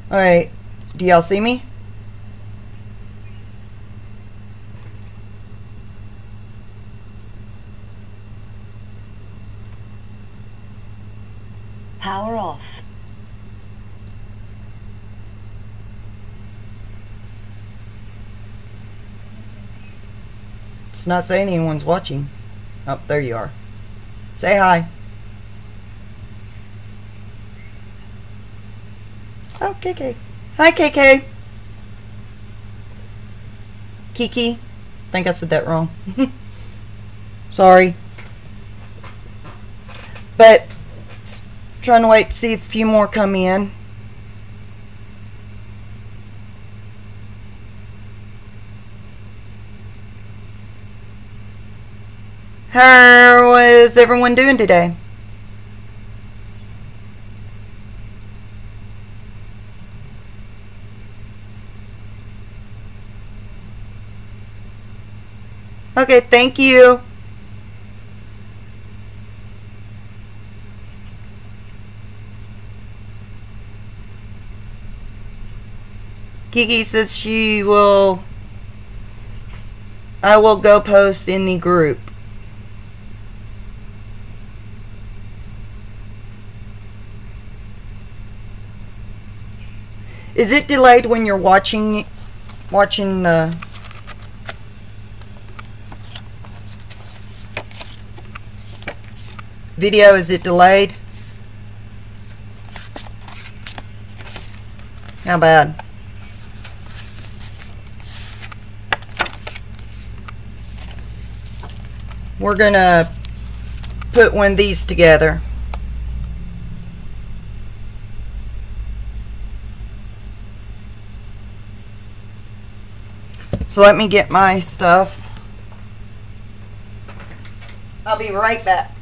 Alright, do y'all see me? Power off. It's not saying anyone's watching. Oh, there you are. Say hi. Oh, KK. Hi, KK. Kiki. I think I said that wrong. Sorry. But, trying to wait to see if a few more come in. How is everyone doing today? Okay, thank you. Kiki says I will go post in the group. Is it delayed when you're watching video? Is it delayed? How bad? We're gonna put one of these together. So let me get my stuff. I'll be right back.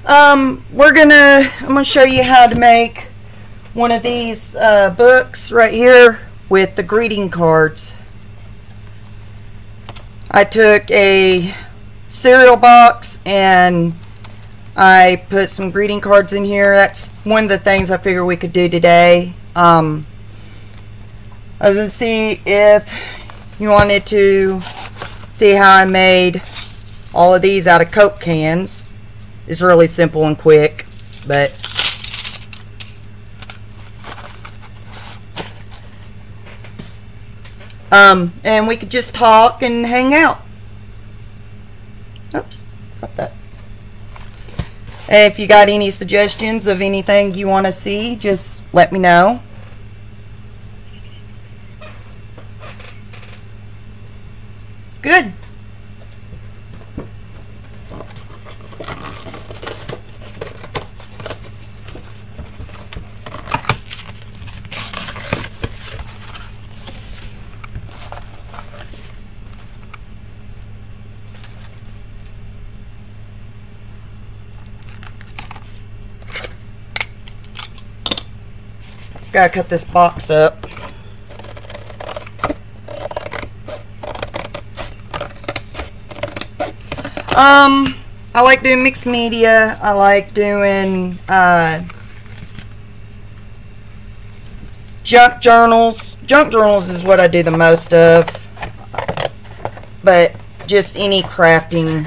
I'm gonna show you how to make one of these books right here with the greeting cards. I took a cereal box and I put some greeting cards in here. That's one of the things I figured we could do today. I was gonna see if you wanted to see how I made all of these out of Coke cans. It's really simple and quick, but and we could just talk and hang out. Oops, drop that. And if you got any suggestions of anything you want to see, just let me know. Good. Gotta cut this box up. I like doing mixed media. I like doing junk journals. Junk journals is what I do the most of, but just any crafting.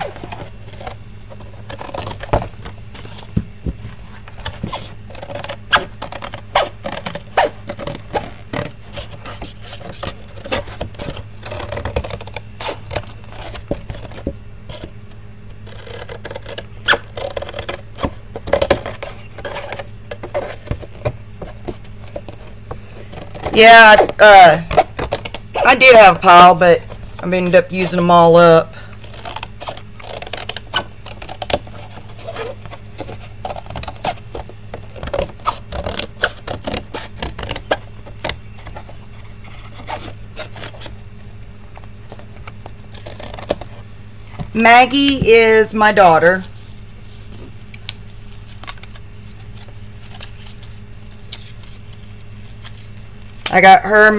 Yeah, I did have a pile, but I've ended up using them all up. Maggie is my daughter. I got her,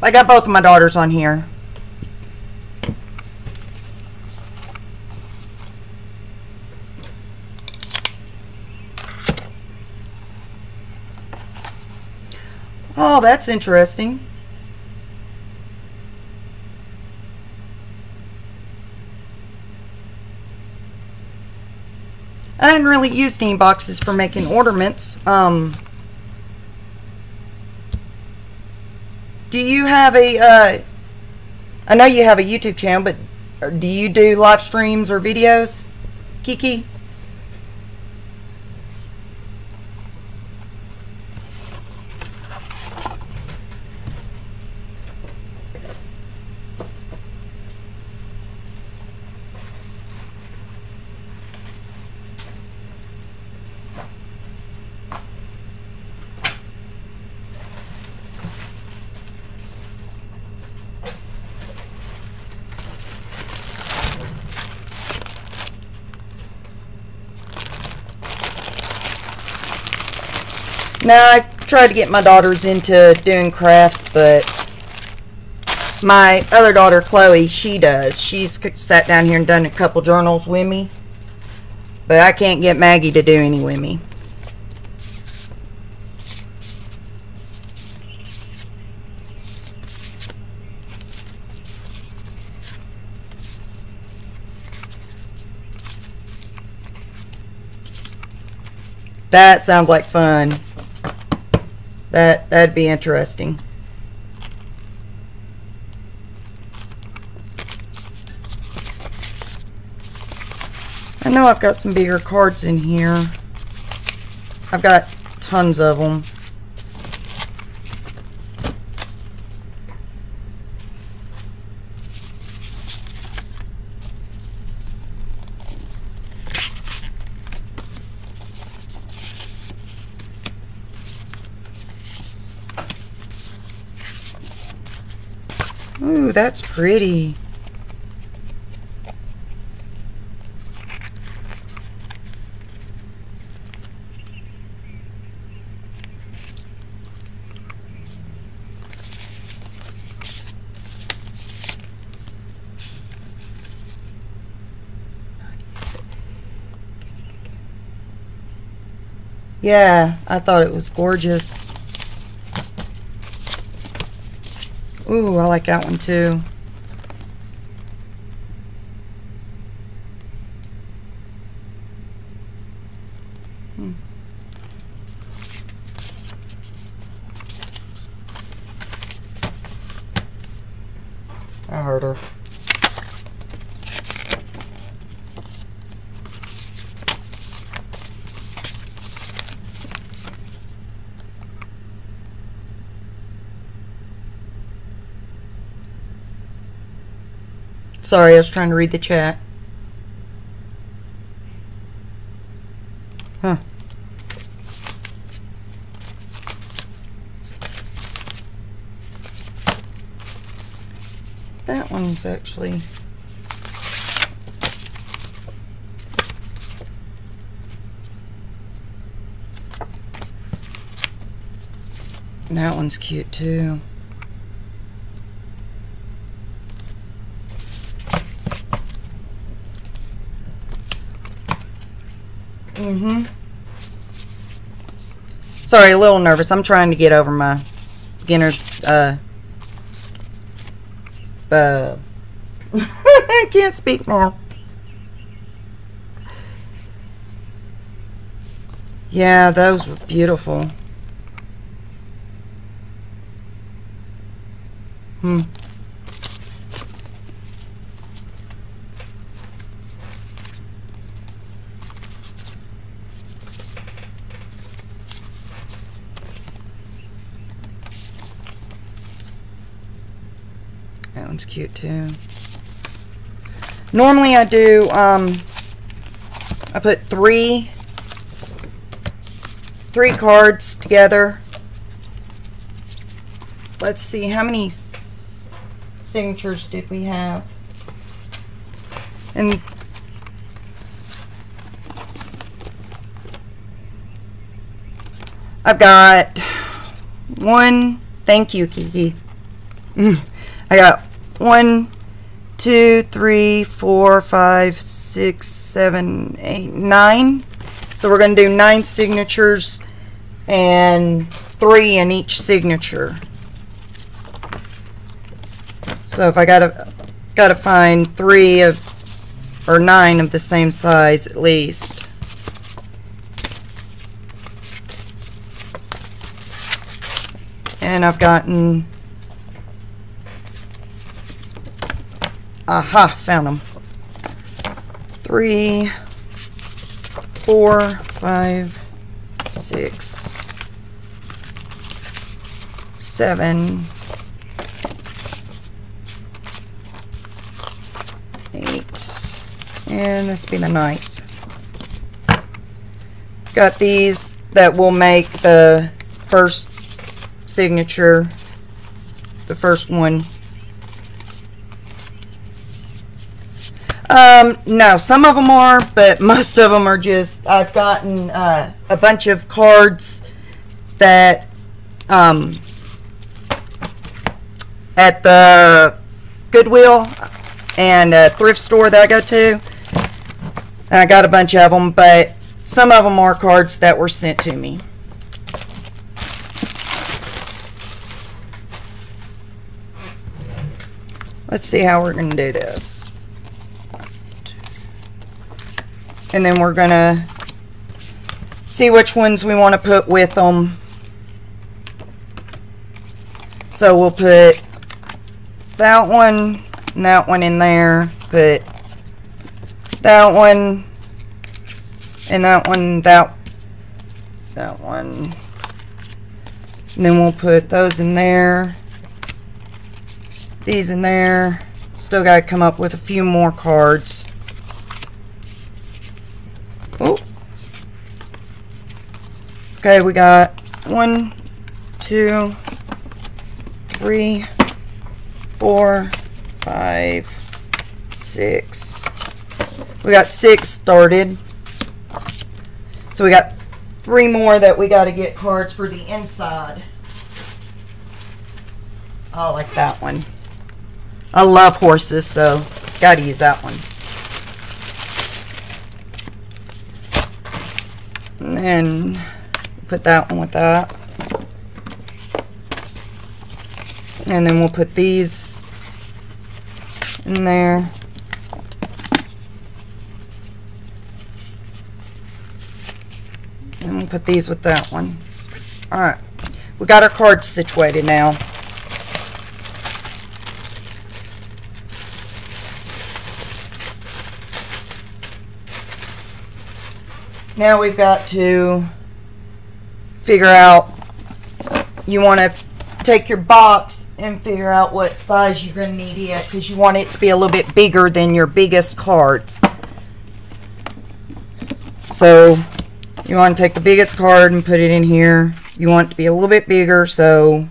I got both of my daughters on here. Oh, that's interesting. I hadn't really used any boxes for making ornaments. Do you have a, I know you have a YouTube channel, but do you do live streams or videos, Kiki? Now, I tried to get my daughters into doing crafts, but my other daughter, Chloe, she does. She's sat down here and done a couple journals with me, but I can't get Maggie to do any with me. That sounds like fun. That'd be interesting. I know I've got some bigger cards in here. I've got tons of them. Ooh, that's pretty. Yeah, I thought it was gorgeous. Ooh, I like that one too. I heard her. Sorry, I was trying to read the chat. Huh. That one's actually... And that one's cute too. Sorry, a little nervous. I'm trying to get over my beginner's, I can't speak now. Yeah, those were beautiful. That one's cute too. Normally I do, I put three cards together. Let's see, how many signatures did we have? And I've got one, thank you, Kiki. I got 1, 2, 3, 4, 5, 6, 7, 8, 9. So we're going to do 9 signatures and 3 in each signature. So if I gotta find 3 of or 9 of the same size at least. And I've gotten, aha, found them. 3, 4, 5, 6, 7, 8, and this will be the 9th. Got these that will make the first signature, the first one. No, some of them are, but most of them are just, I've gotten a bunch of cards that at the Goodwill and a thrift store that I go to. And I got a bunch of them, but some of them are cards that were sent to me. Let's see how we're going to do this. And then we're going to see which ones we want to put with them. So we'll put that one and that one in there. Put that one and that one, that one. And then we'll put those in there. These in there. Still got to come up with a few more cards. Oh. Okay, we got 1, 2, 3, 4, 5, 6. We got 6 started. So we got 3 more that we got to get cards for the inside. I like that one. I love horses, so got to use that one. And then put that one with that. And then we'll put these in there. And we'll put these with that one. Alright. We got our cards situated now. Now we've got to figure out, you want to take your box and figure out what size you're going to need it, because you want it to be a little bit bigger than your biggest cards. So you want to take the biggest card and put it in here. You want it to be a little bit bigger, so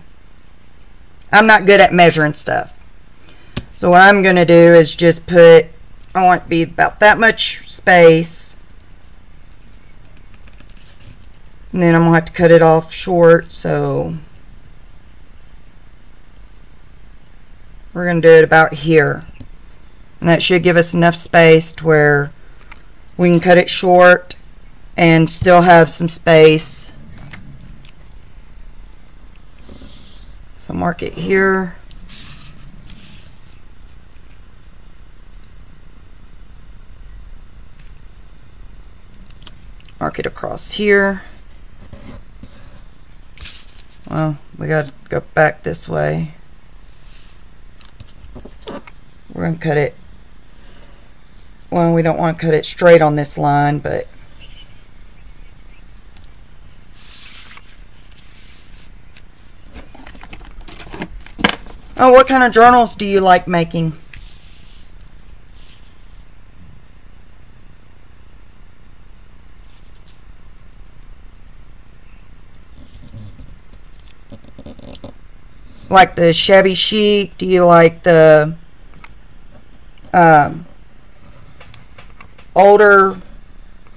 I'm not good at measuring stuff. So what I'm going to do is just put, I want it to be about that much space. And then I'm going to have to cut it off short, so we're going to do it about here. And that should give us enough space to where we can cut it short and still have some space So mark it here. Mark it across here. Well, we got to go back this way. We're going to cut it. Well, we don't want to cut it straight on this line, but oh, what kind of journals do you like making? Like the shabby chic? Do you like the older,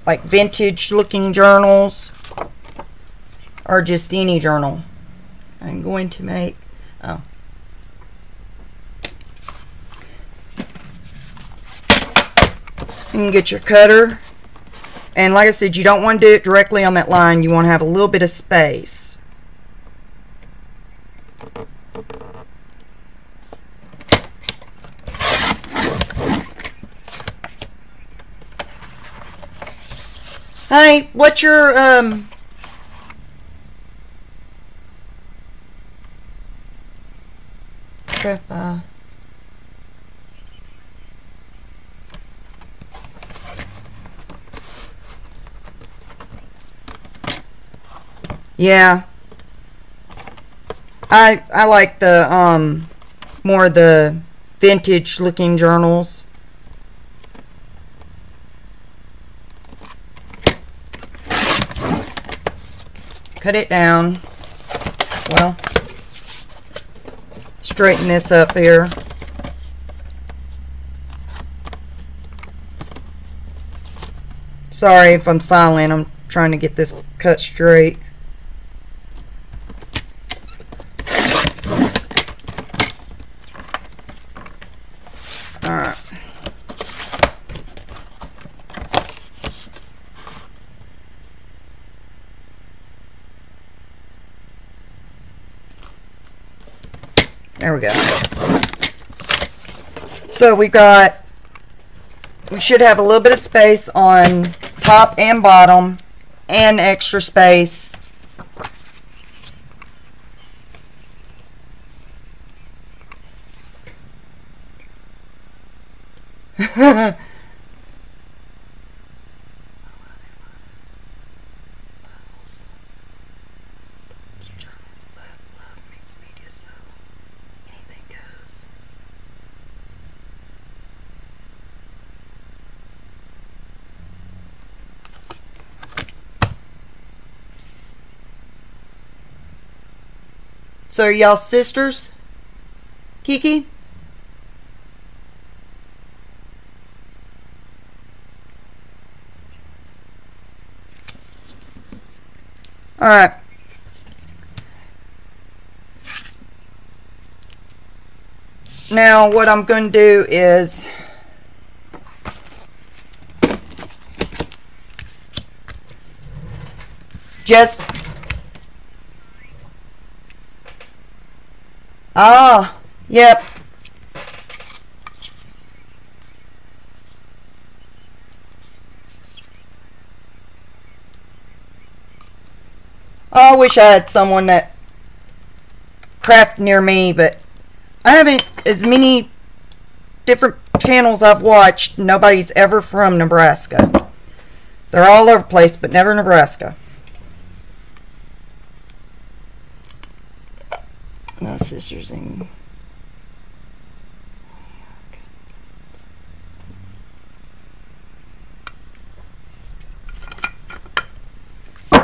like vintage looking journals? Or just any journal? I'm going to make, oh. You can get your cutter. And like I said, you don't want to do it directly on that line. You want to have a little bit of space. Hi, what's your yeah. I like the more the vintage looking journals. Cut it down. Well, straighten this up here. Sorry if I'm silent. I'm trying to get this cut straight. Alright. There we go. So we should have a little bit of space on top and bottom and extra space. So are y'all sisters? Kiki? Alright. Now what I'm going to do is just yep. I wish I had someone that craft near me, but I haven't, as many different channels I've watched, nobody's ever from Nebraska. They're all over the place, but never Nebraska. No sisters in.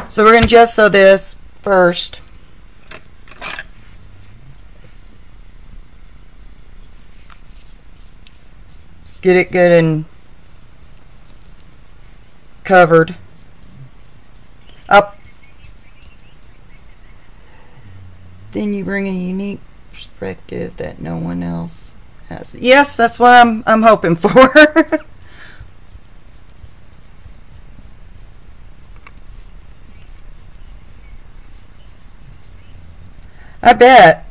So we're going to just sew this first. Get it good and covered up. Then you bring a unique perspective that no one else has. Yes, that's what I'm hoping for. I bet.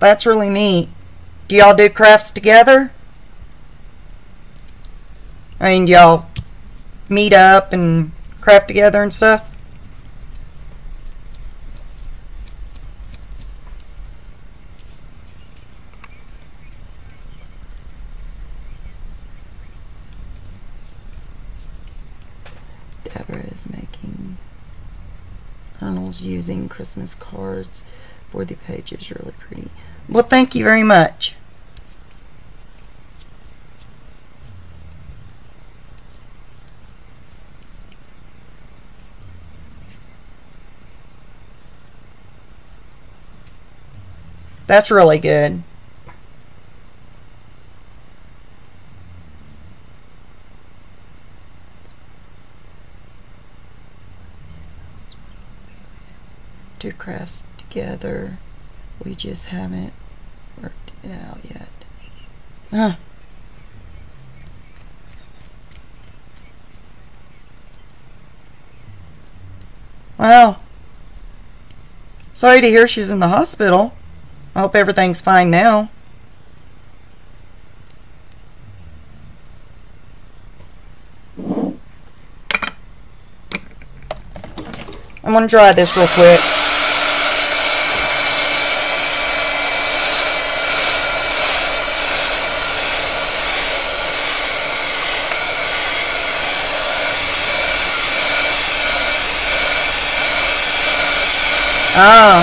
That's really neat. Do y'all do crafts together? I mean, y'all meet up and craft together and stuff? Debra is making journals using Christmas cards for the pages. Really pretty. Well, thank you very much. That's really good. Do crafts together. We just haven't worked it out yet. Huh. Well, sorry to hear she's in the hospital. I hope everything's fine now. I'm gonna try this real quick. Ah.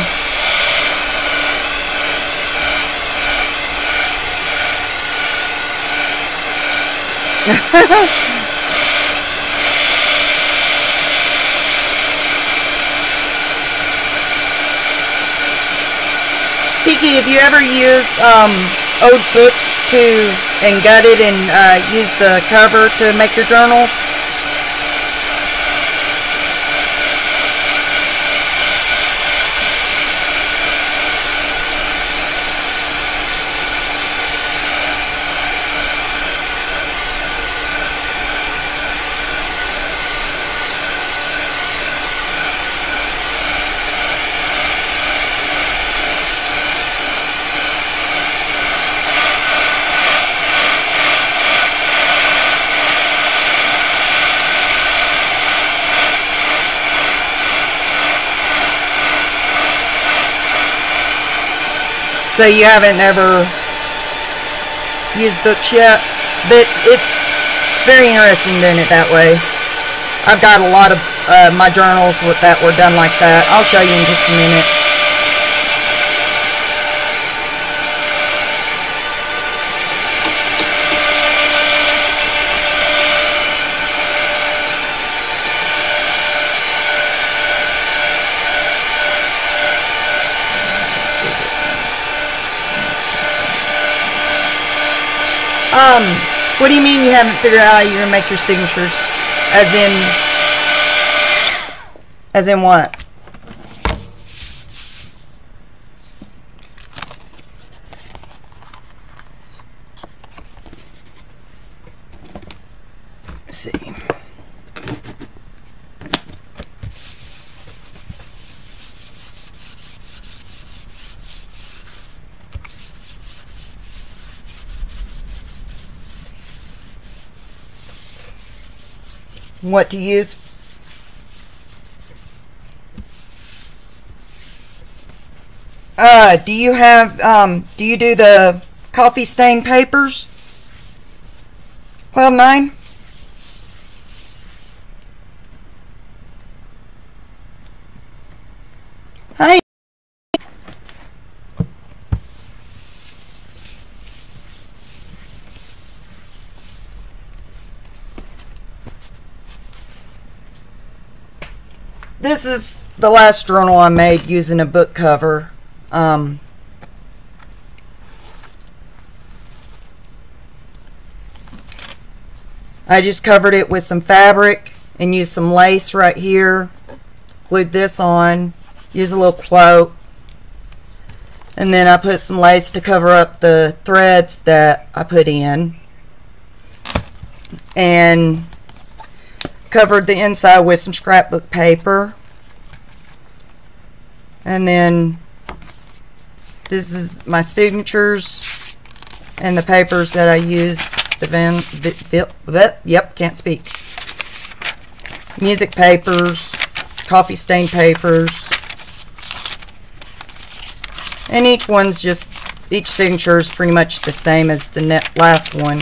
Kiki, have you ever used old books and gutted and used the cover to make your journals? So you haven't ever used books yet? But it's very interesting doing it that way. I've got a lot of my journals that were done like that. I'll show you in just a minute. What do you mean you haven't figured out how you're gonna make your signatures? As in what? Let's see. What to use? Do you have, do you do the coffee stain papers? Cloud9? Hi. This is the last journal I made using a book cover. I just covered it with some fabric and used some lace right here. Glued this on. Use a little quote. And then I put some lace to cover up the threads that I put in. And covered the inside with some scrapbook paper, and then This is my signatures and the papers that I use. Yep, can't speak. Music papers, coffee stain papers. And each signature is pretty much the same as the last one.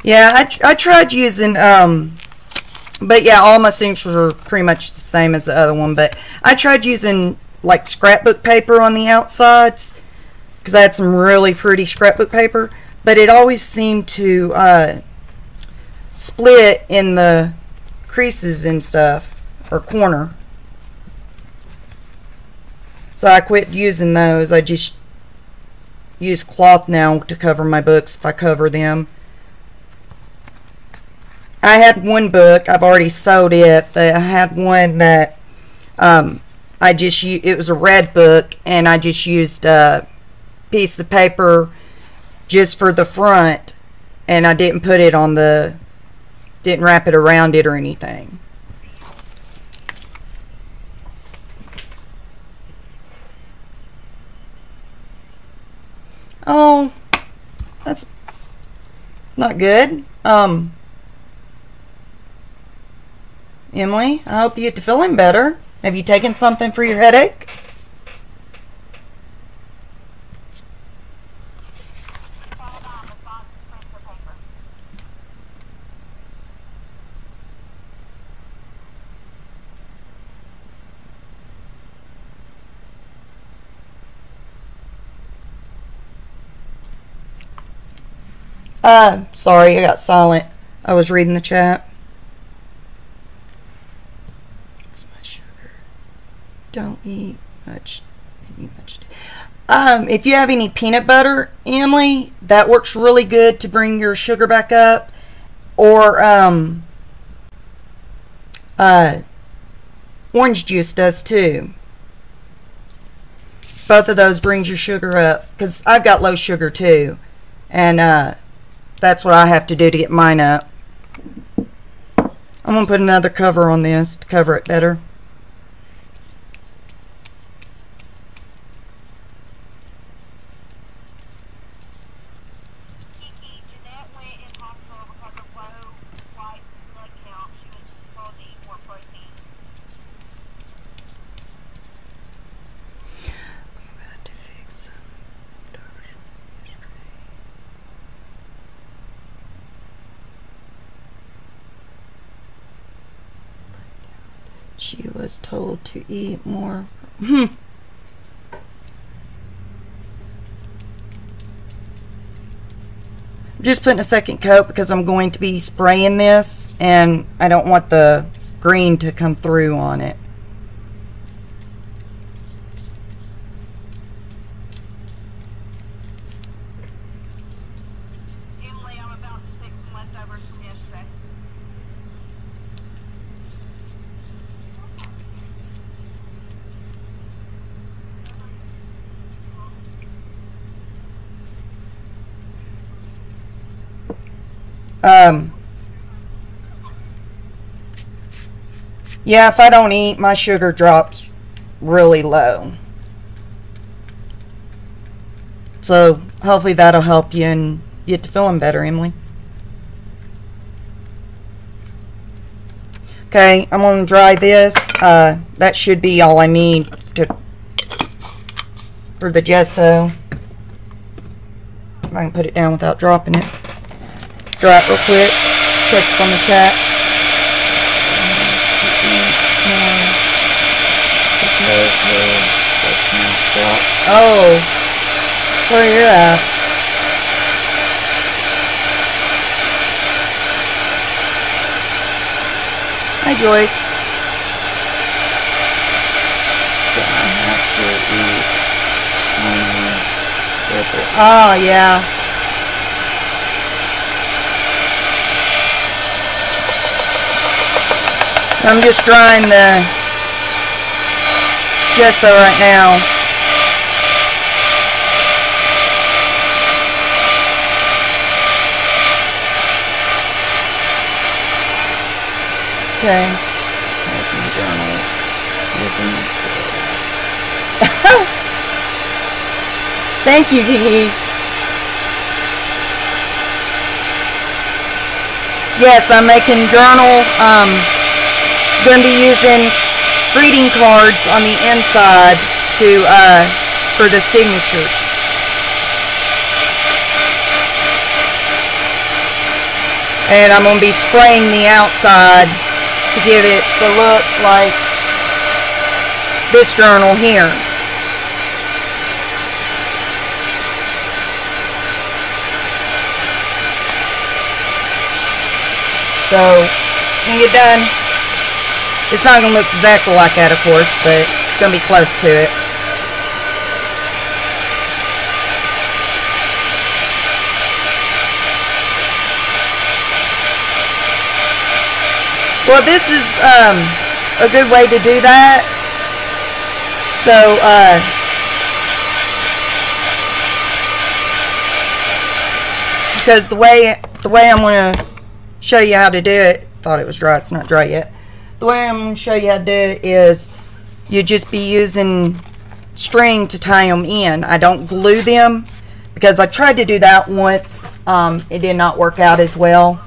Yeah, I tried using, but yeah, all my signatures are pretty much the same as the other one, but I tried using like scrapbook paper on the outsides, because I had some really pretty scrapbook paper, but it always seemed to split in the creases and stuff, or corner. So I quit using those. I just use cloth now to cover my books if I cover them. I had one book, I've already sold it, but I had one that it was a red book, and I just used a piece of paper just for the front, and I didn't put it on didn't wrap it around it or anything. Oh, that's not good. Emily, I hope you get to feeling better. Have you taken something for your headache? Sorry, I got silent. I was reading the chat. It's my sugar. Don't eat much. If you have any peanut butter, Emily, that works really good to bring your sugar back up. Or orange juice does too. Both of those brings your sugar up, because I've got low sugar too, and that's what I have to do to get mine up. I'm going to put another cover on this to cover it better. She was told to eat more. I'm just putting a second coat because I'm going to be spraying this, and I don't want the green to come through on it. Emily, I'm about to fix some leftovers from yesterday. Yeah, if I don't eat, my sugar drops really low. So hopefully that'll help you and get to feeling better, Emily. Okay, I'm going to dry this. That should be all I need for the gesso. If I can put it down without dropping it. Dry it real quick. Catch up on the chat. Oh, that's where you're at. Hi, Joyce. So I have to eat. Oh, yeah. I'm just drying the gesso right now. Okay. Making journals. Using Thank you, Kiki. Yes, I'm making journal. Going to be using greeting cards on the inside to for the signatures. And I'm going to be spraying the outside to give it the look like this journal here. So, when you're done, it's not going to look exactly like that, of course, but it's going to be close to it. Well, this is a good way to do that. So, because the way I'm going to show you how to do it, thought it was dry, it's not dry yet. The way I'm going to show you how to do it is you just be using string to tie them in. I don't glue them because I tried to do that once. It did not work out as well.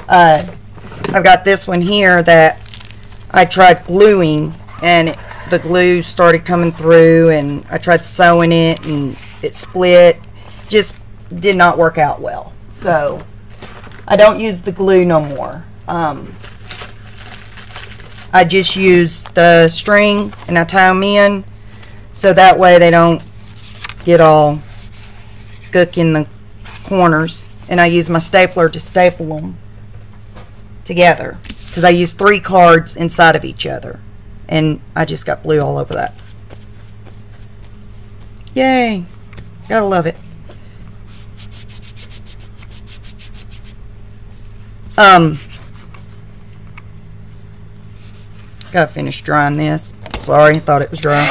I've got this one here that I tried gluing and the glue started coming through, and I tried sewing it and it split. Just did not work out well. So I don't use the glue no more. I just use the string and I tie them in so that way they don't get all gook in the corners. And I use my stapler to staple them together because I use 3 cards inside of each other, and I just got glue all over that. Yay! Gotta love it. Gotta finish drying this. Sorry, thought it was dry.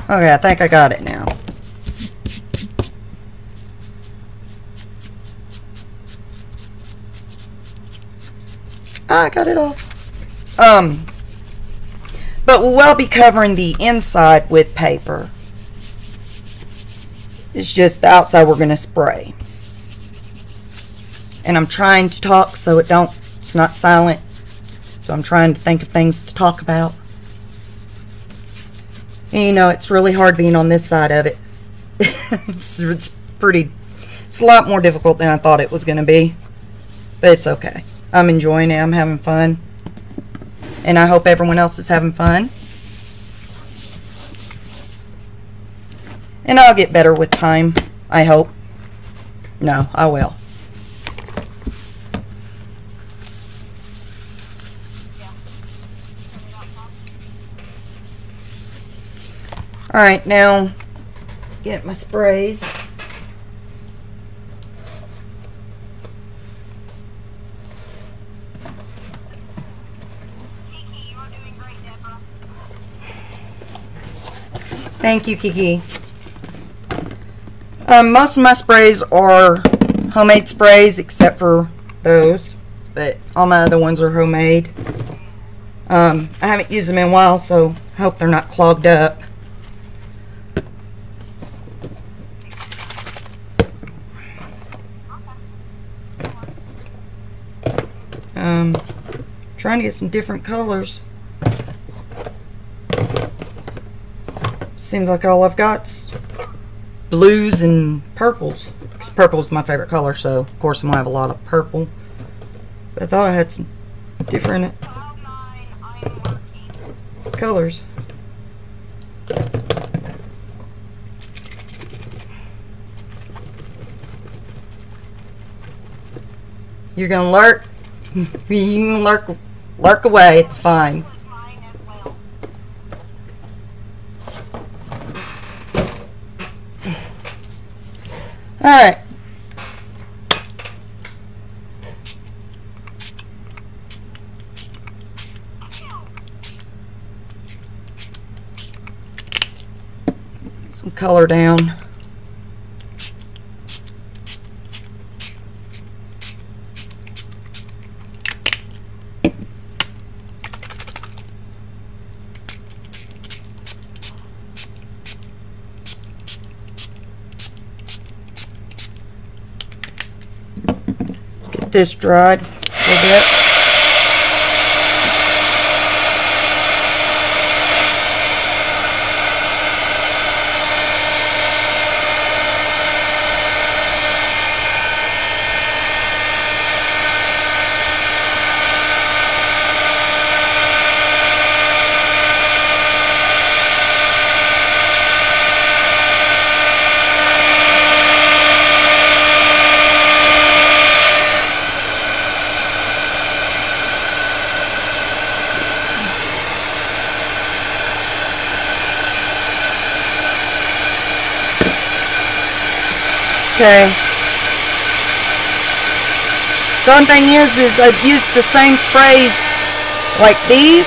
Okay, I think I got it now. I got it off. But we'll be covering the inside with paper. It's just the outside we're going to spray. And I'm trying to talk so it's not silent. So I'm trying to think of things to talk about. And you know, it's really hard being on this side of it. it's a lot more difficult than I thought it was going to be. But it's okay. I'm enjoying it. I'm having fun. And I hope everyone else is having fun. And I'll get better with time, I hope. No, I will. Alright, now get my sprays. Kiki, you are doing great, Debra. Thank you, Kiki. Most of my sprays are homemade sprays except for those, but all my other ones are homemade. I haven't used them in a while, so I hope they're not clogged up. Trying to get some different colors. Seems like all I've got's blues and purples. 'Cause purple is my favorite color, so of course I'm gonna have a lot of purple. But I thought I had some different. Well, colors. You're gonna lurk. You can lurk away. It's fine. All right. Some color down. Let's get this dried a little bit. Okay. The one thing is I've used the same sprays like these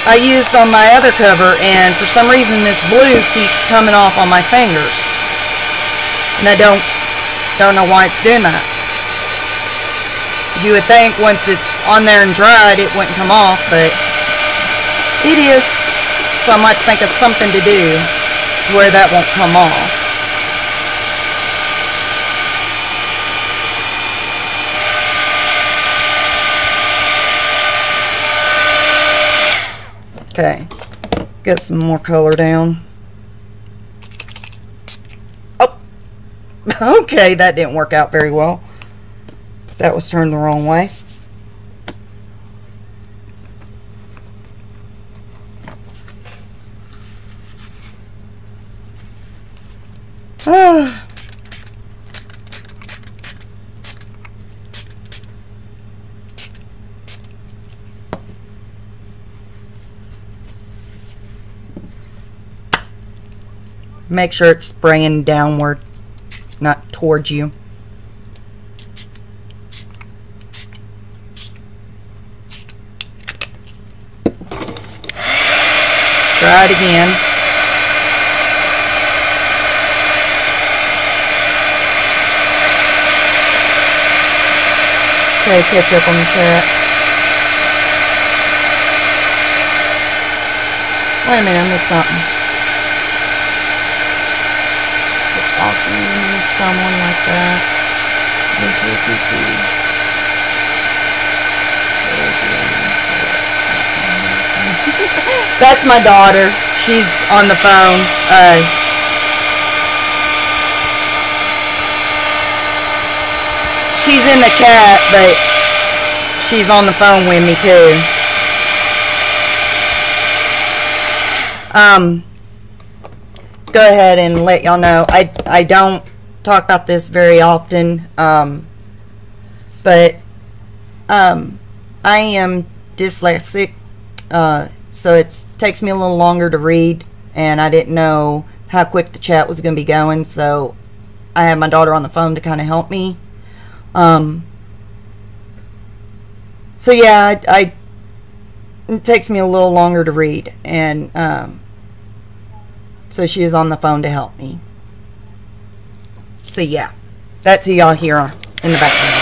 I used on my other cover, and for some reason this blue keeps coming off on my fingers, and I don't know why it's doing that. You would think once it's on there and dried it wouldn't come off, but it is. So I might think of something to do where that won't come off. Okay, get some more color down. Oh, okay, that didn't work out very well. That was turned the wrong way. Make sure it's spraying downward, not towards you. Try it again. Okay, catch up on the chat. Wait a minute, I missed something. Awesome, you need someone like that. That's my daughter. She's on the phone. She's in the chat, but she's on the phone with me too. Go ahead and let y'all know. I don't talk about this very often, but I am dyslexic, so it takes me a little longer to read, and I didn't know how quick the chat was going to be going, so I had my daughter on the phone to kind of help me. So yeah, it takes me a little longer to read, and so she is on the phone to help me. So yeah, that's who y'all hear in the background.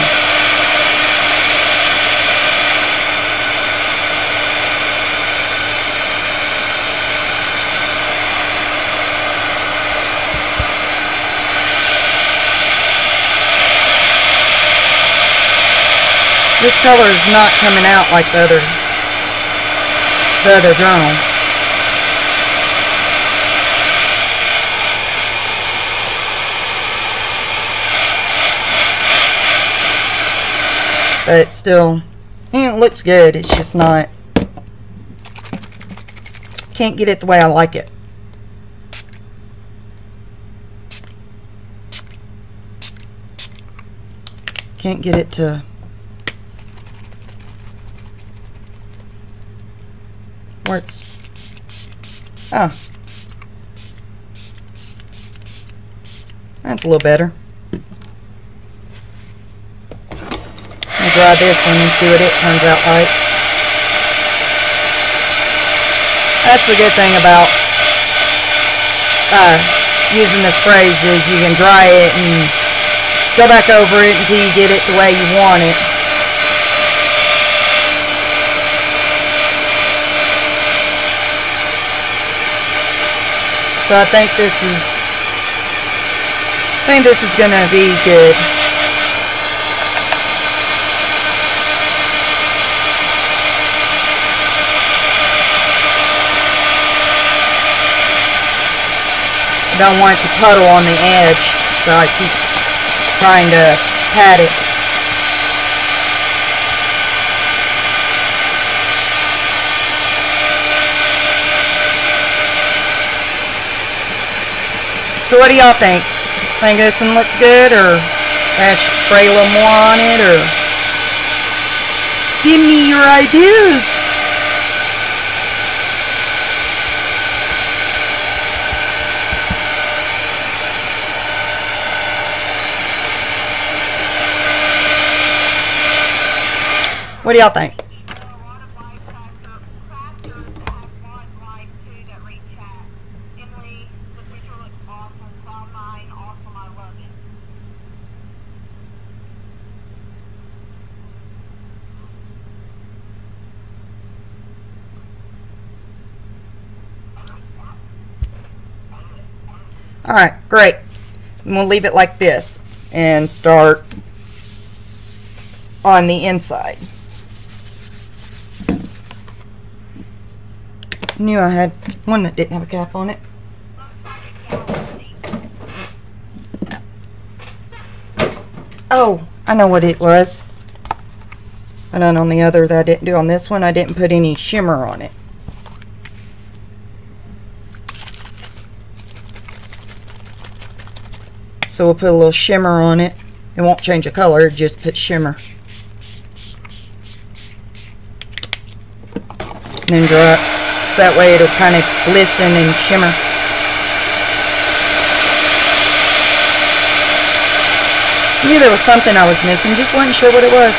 This color is not coming out like the other journal. But it's still, it looks good. It's just not. can't get it the way I like it. Can't get it to where it's, oh, that's a little better. I'll try this one and see what it turns out like. That's the good thing about using the sprays is you can dry it and go back over it until you get it the way you want it. So I think this is gonna be good. I don't want it to puddle on the edge, so I keep trying to pat it. So what do y'all think? Think this one looks good, or I should spray a little more on it, or give me your ideas. What do y'all think? There are a lot of live crafters that have mods live too that read chat. Emily, the picture looks awesome. Cloud9, awesome. I love it. Alright, great. And we'll leave it like this and start on the inside. Knew I had one that didn't have a cap on it. Oh, I know what it was. I done on the other that I didn't do on this one. I didn't put any shimmer on it. So we'll put a little shimmer on it. It won't change the color, just put shimmer. And then draw it. So that way it'll kind of glisten and shimmer. I knew there was something I was missing, just wasn't sure what it was.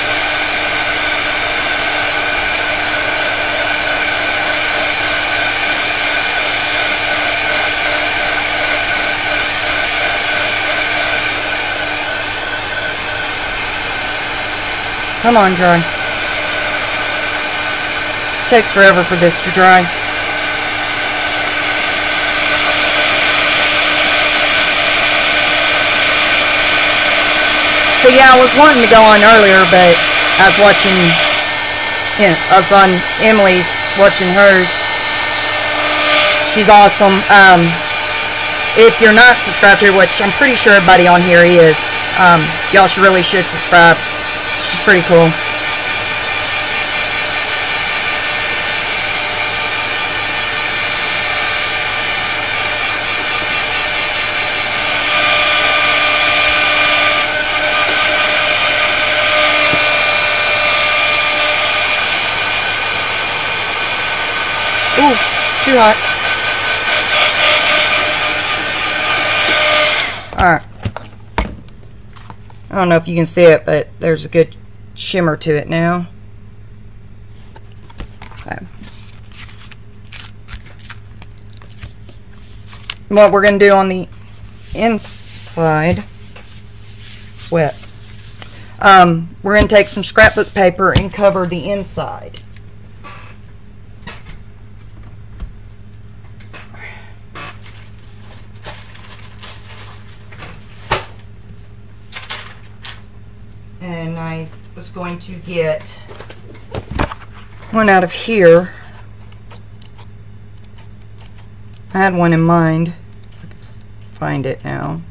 Come on, dry. Takes forever for this to dry. So yeah, I was wanting to go on earlier, but I was watching, I was on Emily's, watching hers. She's awesome. If you're not subscribed to her, which I'm pretty sure everybody on here is, y'all really should subscribe. She's pretty cool. Ooh, too hot. Alright. I don't know if you can see it, but there's a good shimmer to it now. Okay. What we're going to do on the inside, it's wet. We're going to take some scrapbook paper and cover the inside. And I was going to get one out of here. I had one in mind. Find it now.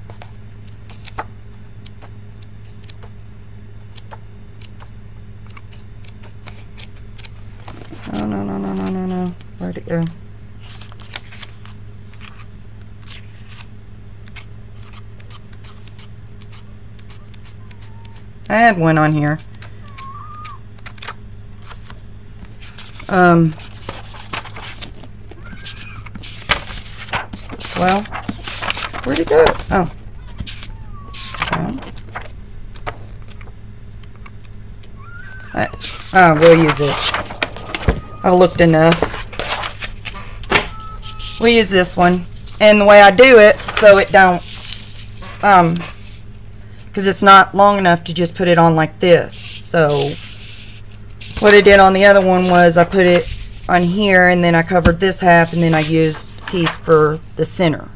Oh, no. Where'd it go? I had one on here. Well, where'd it go? Oh. We'll use this. I looked enough. We'll use this one. And the way I do it, so it don't, because it's not long enough to just put it on like this. So what I did on the other one was I put it on here, and then I covered this half, and then I used a piece for the center.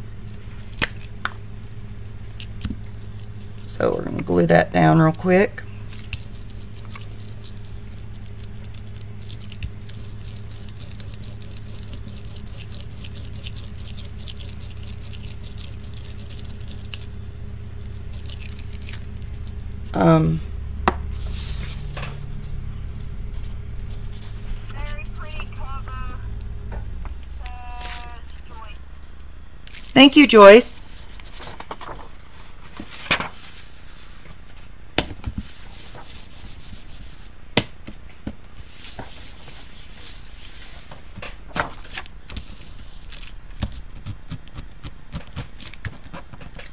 So we're going to glue that down real quick. Very pretty cover. Joyce. Thank you, Joyce.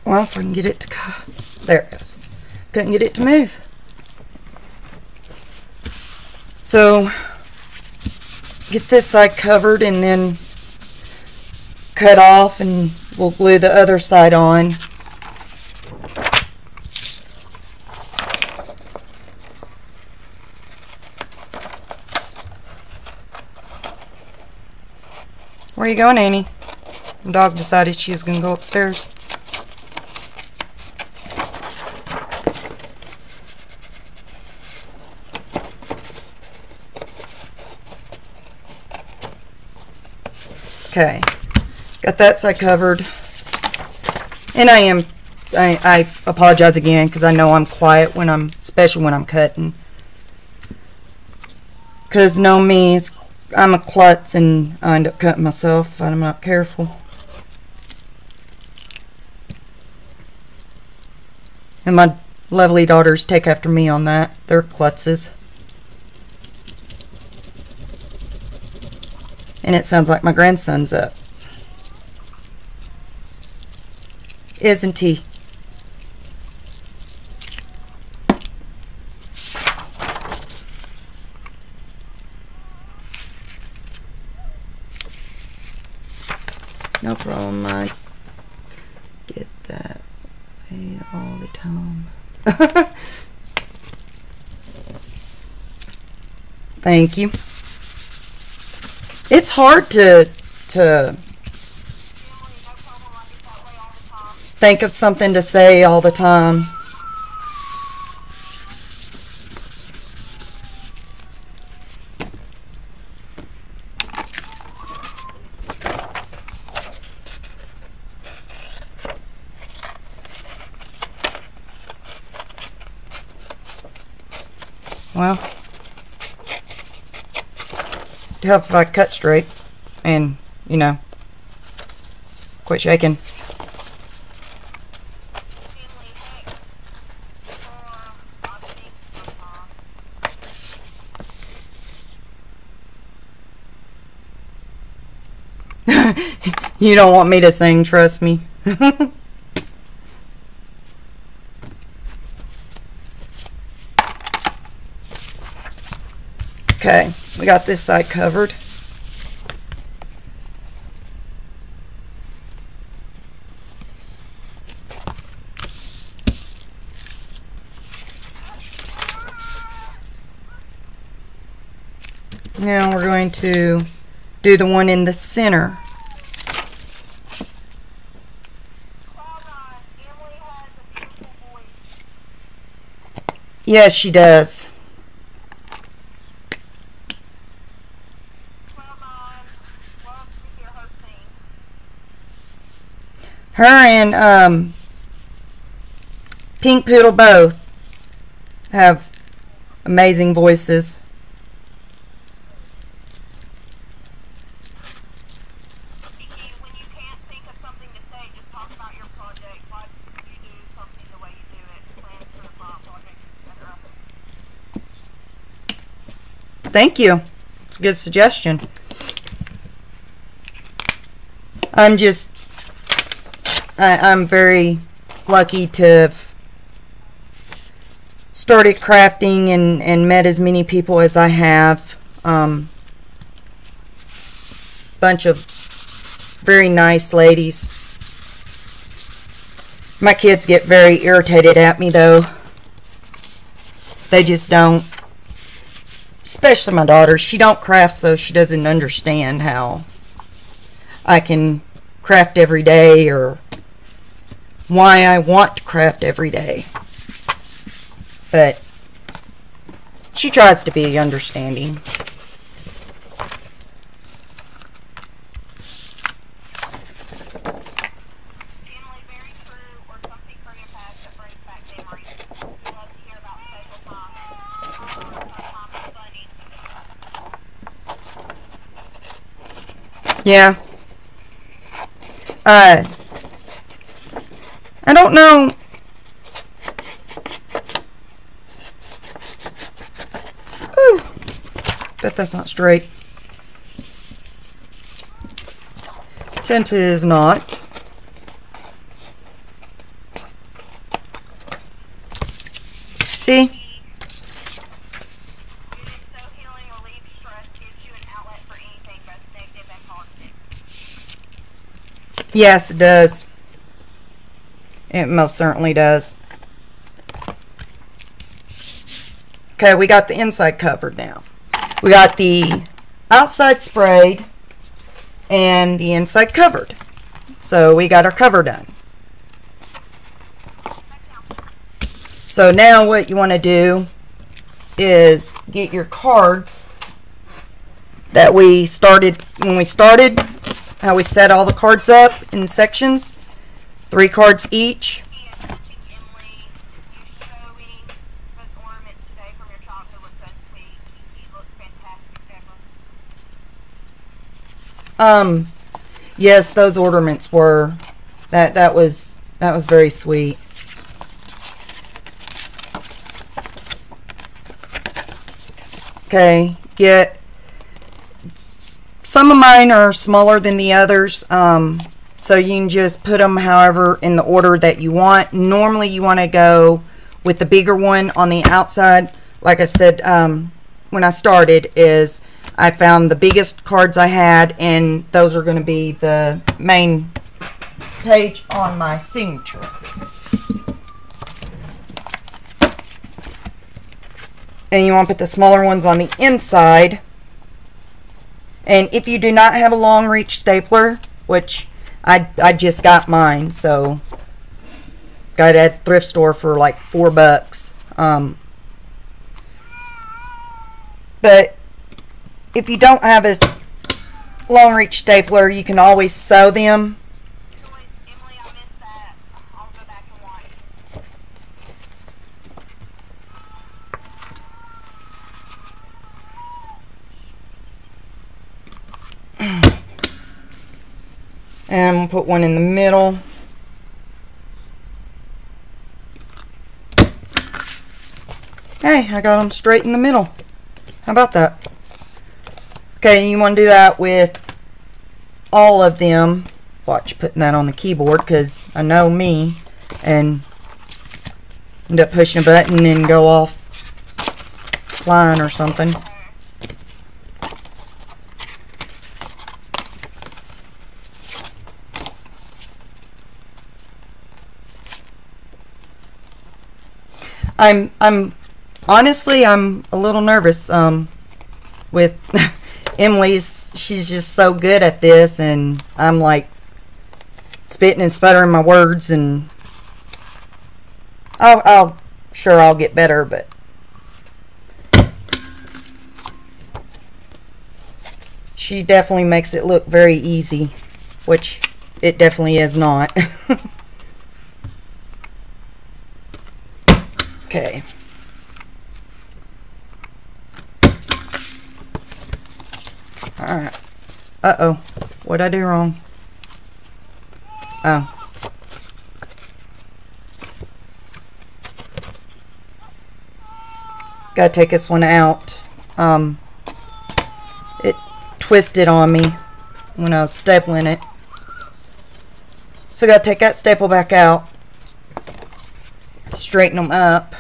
Well, if I can get it to go. There it goes. Couldn't get it to move. So, get this side covered and then cut off, and we'll glue the other side on. Where are you going, Annie? The dog decided she was going to go upstairs. Okay, got that side covered, and I apologize again because I know I'm quiet when especially when I'm cutting, because know me, I'm a klutz and I end up cutting myself if I'm not careful. And my lovely daughters take after me on that. They're klutzes. And it sounds like my grandson's up. Isn't he? No problem, I get that way all the time. Thank you. It's hard to think of something to say all the time. Well, to help if I cut straight and, you know, quit shaking. You don't want me to sing, trust me. Okay, we got this side covered. Now we're going to do the one in the center. Yes, she does. Her and Pink Poodle both have amazing voices. When you can't think of something to say, just talk about your project. Why you do something the way you do it, plans for the project, etc. thank you. It's a good suggestion. I'm very lucky to have started crafting and met as many people as I have. Bunch of very nice ladies. My kids get very irritated at me though. They just don't. Especially my daughter. She don't craft, so she doesn't understand how I can craft every day or why I want to craft every day. But she tries to be understanding. Yeah. I don't know. Ooh. Bet that's not straight. Tinted is not. See? Yes, it does. It most certainly does. Okay, we got the inside covered now. We got the outside sprayed and the inside covered. So we got our cover done. So now what you want to do is get your cards that we started when we started, how we set all the cards up in sections, 3 cards each. Yes, those ornaments were that was very sweet. Okay, some of mine are smaller than the others, so you can just put them however in the order that you want. Normally you want to go with the bigger one on the outside. Like I said, when I started, is I found the biggest cards I had, and those are going to be the main page on my signature. And you want to put the smaller ones on the inside. And if you do not have a long reach stapler, which I just got mine, so got it at the thrift store for like $4. But if you don't have a long reach stapler, you can always sew them. Emily, I missed that. I'll go back and watch. And we'll put one in the middle. Hey, I got them straight in the middle. How about that? Okay, you want to do that with all of them. Watch putting that on the keyboard, because I know me, and end up pushing a button and go off line or something. I'm honestly, I'm a little nervous with Emily's. She's just so good at this, and I'm like spitting and sputtering my words, and I'll get better, but she definitely makes it look very easy, which it definitely is not. Okay. Alright. Uh-oh. What'd I do wrong? Oh. Gotta take this one out. twisted on me when I was stapling it. So I gotta take that staple back out, straighten them up.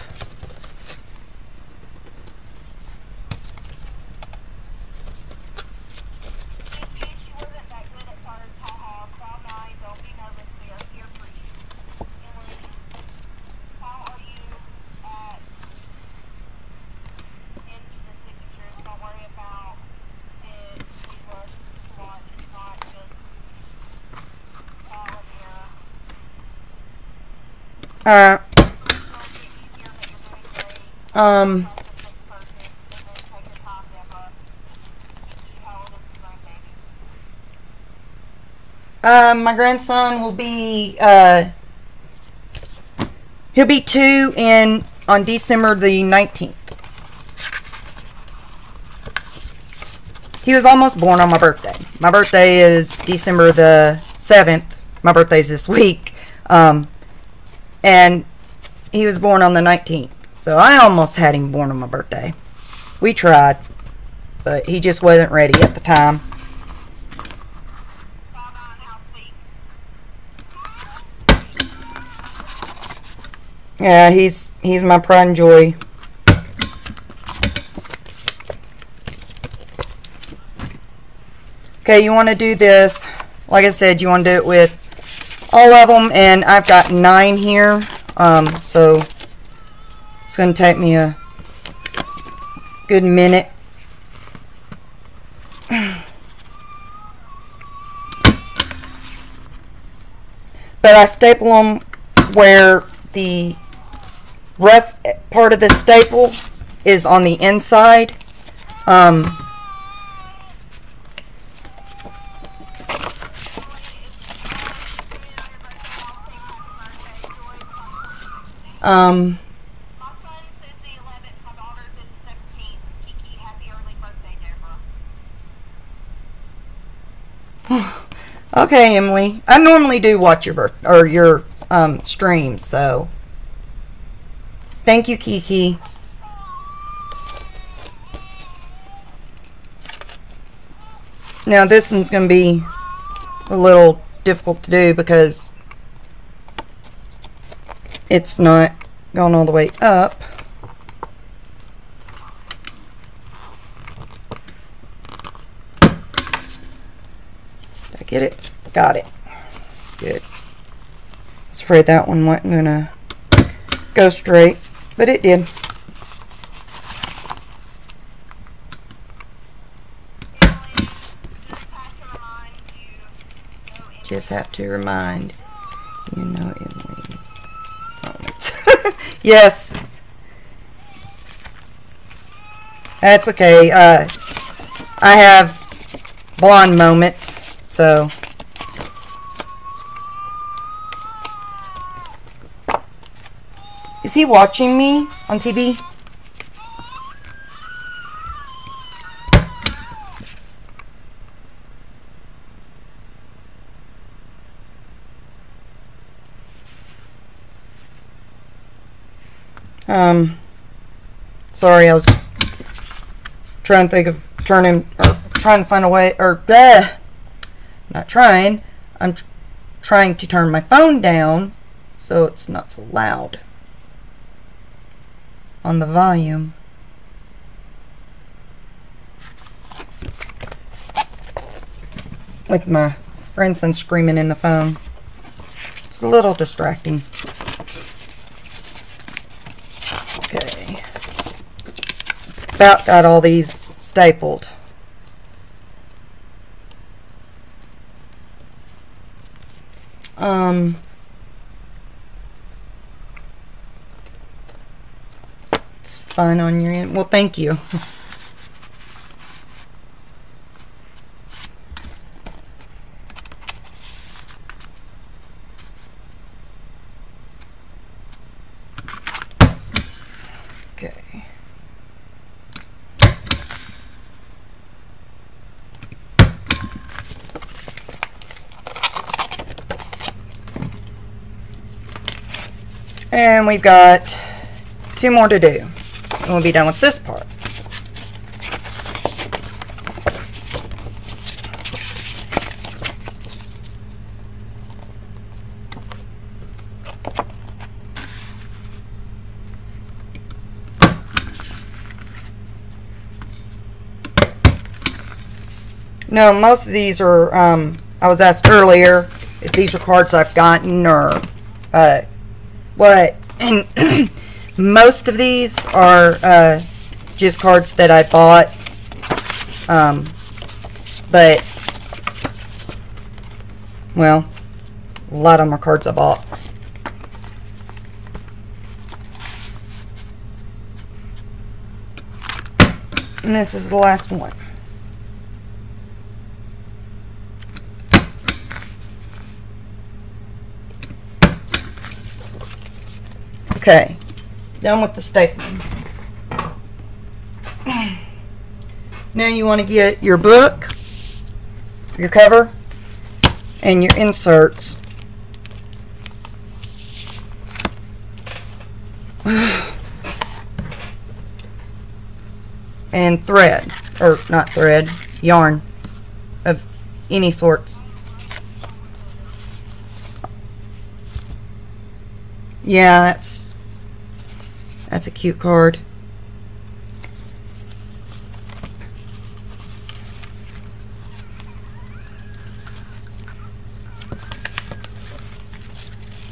Alright. My grandson will be, he'll be 2 on December the 19th. He was almost born on my birthday. My birthday is December the 7th. My birthday's this week. And he was born on the 19th. So I almost had him born on my birthday. We tried, but he just wasn't ready at the time. Yeah, he's my pride and joy. Okay, you want to do this. Like I said, you want to do it with all of them, and I've got 9 here. So it's going to take me a good minute. But I staple them where the rough part of the staple is on the inside. My son says the 11th, my daughter says the 17th. Kiki, happy early birthday, Debra. Okay, Emily. I normally do watch your streams, so thank you, Kiki. Now this one's going to be a little difficult to do because it's not going all the way up. Did I get it? Got it. Good. I was afraid that one wasn't going to go straight, but it did. Just have to remind you, Emily. Yes. That's okay. I have blonde moments, so. Is he watching me on TV? Sorry, I was trying to think of trying to find a way, not trying, I'm trying to turn my phone down so it's not so loud on the volume. With my grandson screaming in the phone. It's a little distracting. Okay. About got all these stapled. It's fine on your end. Well, thank you. Okay. And we've got 2 more to do. And we'll be done with this part. No, most of these are, I was asked earlier if these are cards I've gotten or what. And most of these are just cards that I bought. But, well, a lot of them are cards I bought. And this is the last one. Okay, done with the stapling. Now you want to get your book, your cover, and your inserts. And thread, or not thread, yarn of any sorts. Yeah, that's a cute card.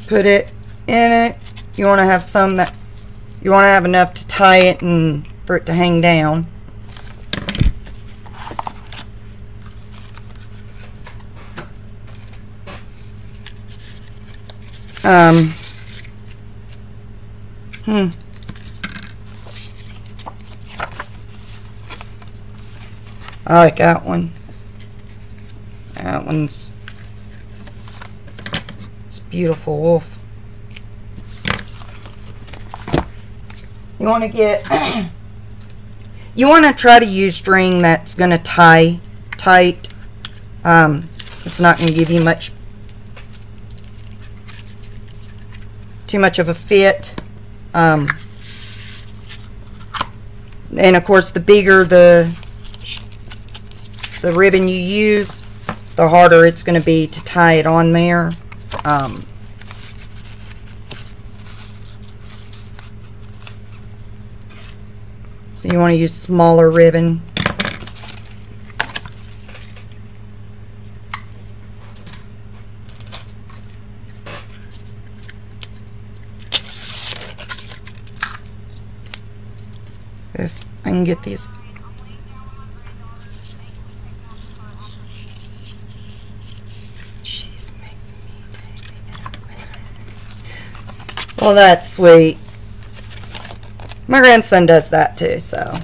Put it in it. You want to have some that you want to have enough to tie it and for it to hang down. I like that one. That one's, it's beautiful wolf. You want to get you want to try to use string that's going to tie tight. It's not going to give you too much of a fit. And of course, the bigger the ribbon you use, the harder it's going to be to tie it on there. So you want to use smaller ribbon. If I can get these. She's making me take it. Well, that's sweet. My grandson does that too, so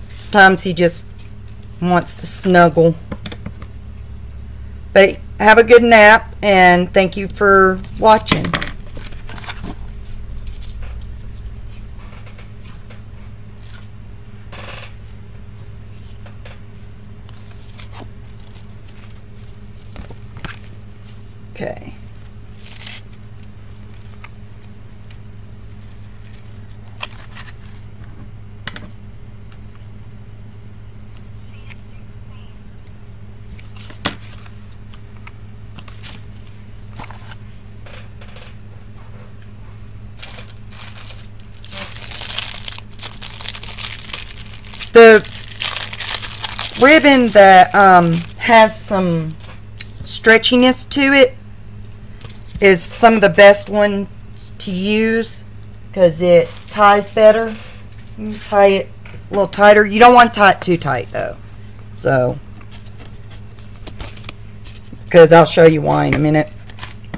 sometimes he just wants to snuggle. But have a good nap, and thank you for watching. Okay. The ribbon that has some stretchiness to it is some of the best ones to use because it ties better. You tie it a little tighter. You don't want to tie it too tight though. So, because I'll show you why in a minute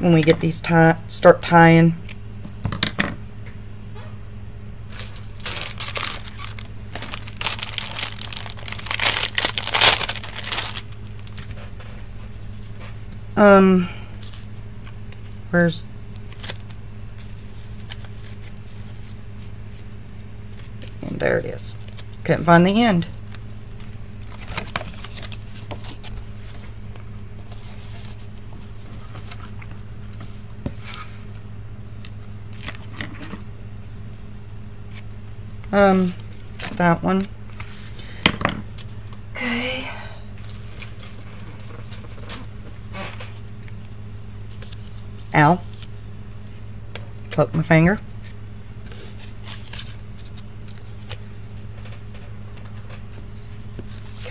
when we get these start tying. Where's and there it is. Couldn't find the end. That one. Okay. Ow. Poke my finger.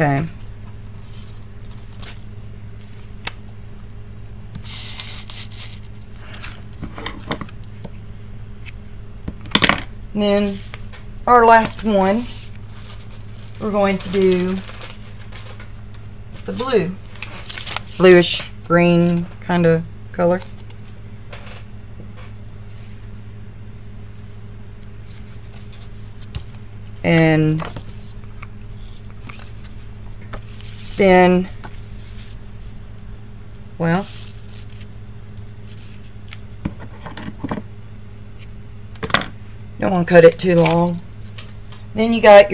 Okay. And then our last one, we're going to do the blue. Bluish green kind of color. And then, well, don't want to cut it too long. Then you got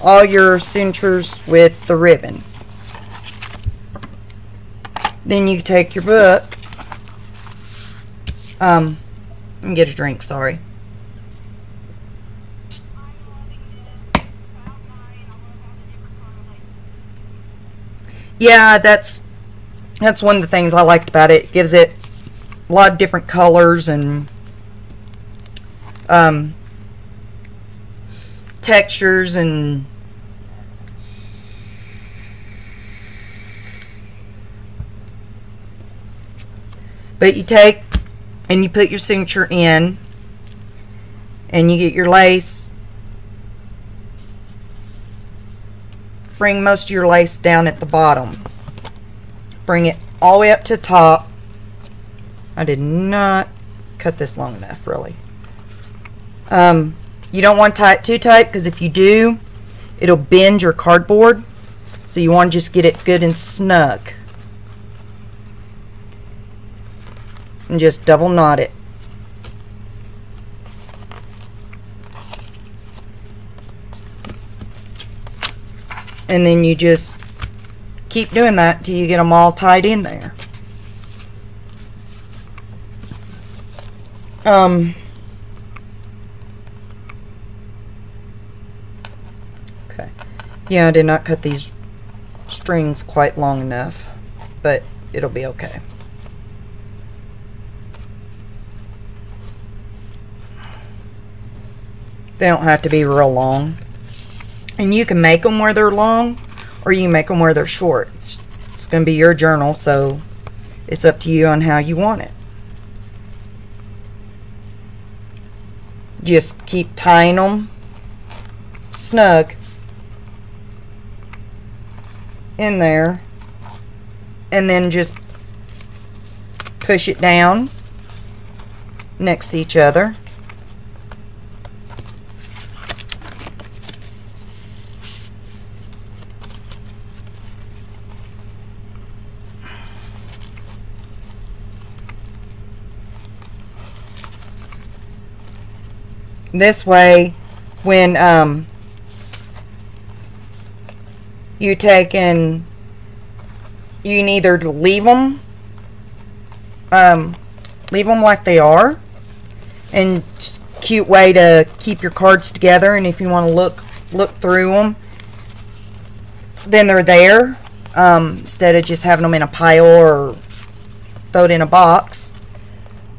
all your signatures with the ribbon. Then you take your book. Let me get a drink, sorry. Yeah, that's one of the things I liked about it. It gives it a lot of different colors and textures, and but you take and you put your signature in, and you get your lace. Bring most of your lace down at the bottom. Bring it all the way up to the top. I did not cut this long enough, really. You don't want to tie it too tight, because if you do, it'll bend your cardboard. So you want to just get it good and snug. And just double knot it. And then you just keep doing that until you get them all tied in there. Okay. Yeah, I did not cut these strings quite long enough, but it'll be okay. They don't have to be real long. And you can make them where they're long, or you can make them where they're short. It's going to be your journal, so it's up to you on how you want it. Just keep tying them snug in there, and then just push it down next to each other. This way, when you take and you can either leave them like they are, and cute way to keep your cards together. And if you want to look through them, then they're there, instead of just having them in a pile or throw it in a box.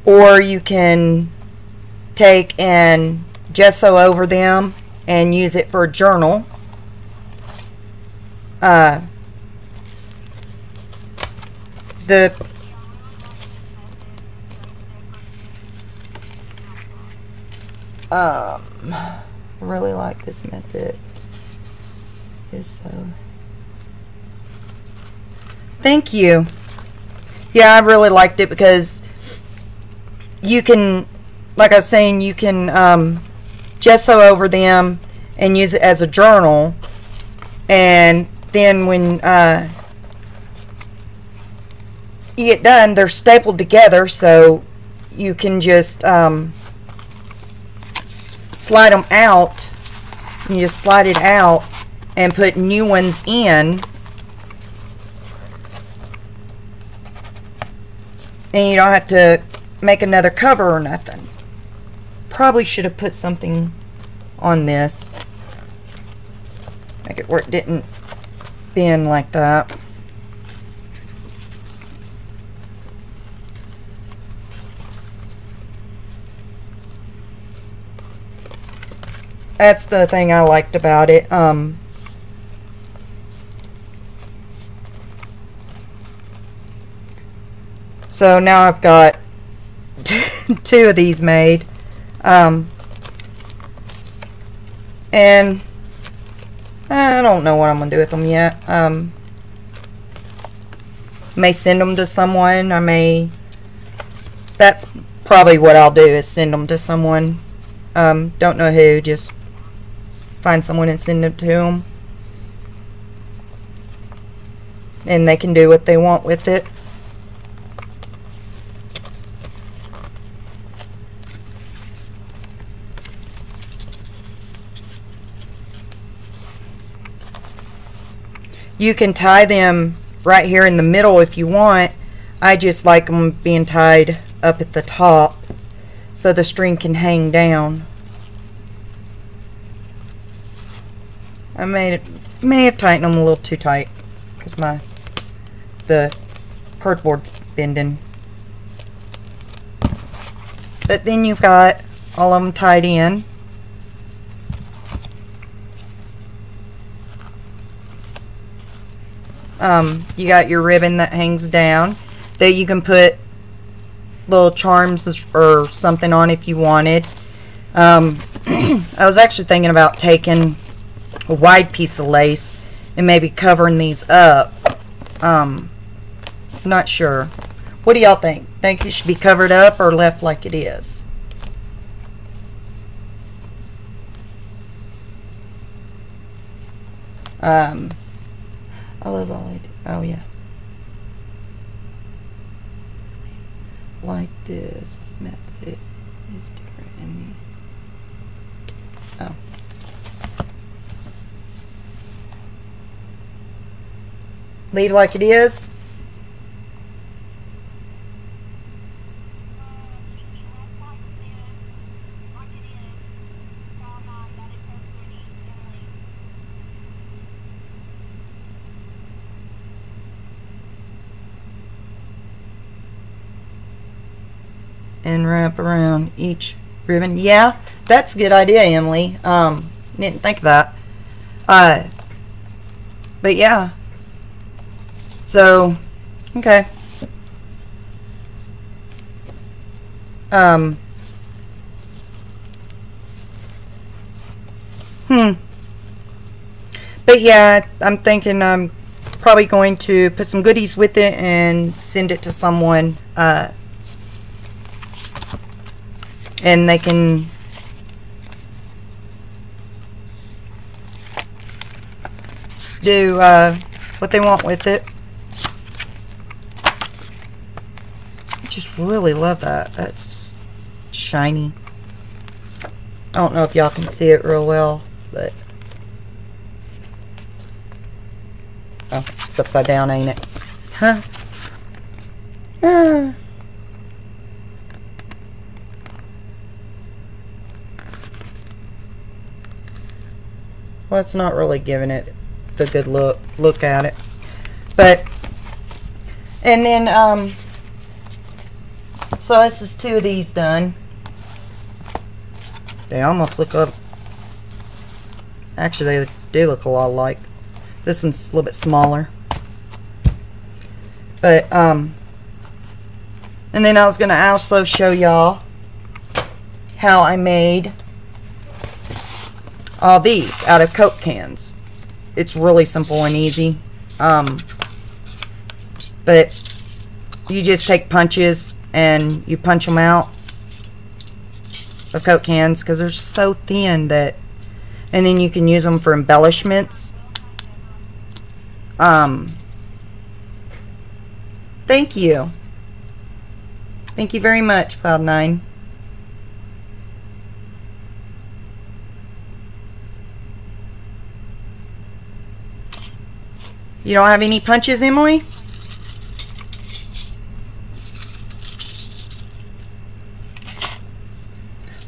Or you can take and gesso over them and use it for a journal. I really like this method. Thank you. Yeah, I really liked it because you can, like I was saying, you can gesso over them and use it as a journal. And then when you get done, they're stapled together, so you can just slide them out. You just slide it out and put new ones in. And you don't have to make another cover or nothing. Probably should have put something on this. Make it where it didn't bend like that. That's the thing I liked about it. So now I've got two of these made. And I don't know what I'm going to do with them yet. May send them to someone. That's probably what I'll do, is send them to someone. Don't know who, just find someone and send them to them. And they can do what they want with it. You can tie them right here in the middle if you want. I just like them being tied up at the top so the string can hang down. I may have tightened them a little too tight because the cardboard's bending. But then you've got all of them tied in. You got your ribbon that hangs down that you can put little charms or something on if you wanted. I was actually thinking about taking a wide piece of lace and maybe covering these up. Not sure. What do y'all think? Think it should be covered up or left like it is? I love all I do. Oh yeah. Like this method is different in the... Oh. Leave like it is. And wrap around each ribbon. Yeah, that's a good idea, Emily. Didn't think of that. But yeah. So, okay. But yeah, I'm thinking I'm probably going to put some goodies with it and send it to someone. And they can do what they want with it. I just really love that. That's shiny. I don't know if y'all can see it real well, but oh, it's upside down, ain't it? Huh? Well, it's not really giving it the good look at it. But, and then, so this is two of these done. They almost look up, actually they do look a lot alike. This one's a little bit smaller. But, and then I was going to also show y'all how I made all these out of Coke cans. It's really simple and easy. But you just take punches and you punch them out of Coke cans because they're so thin that, and then you can use them for embellishments. Thank you. Thank you very much, Cloud9. You don't have any punches, Emily?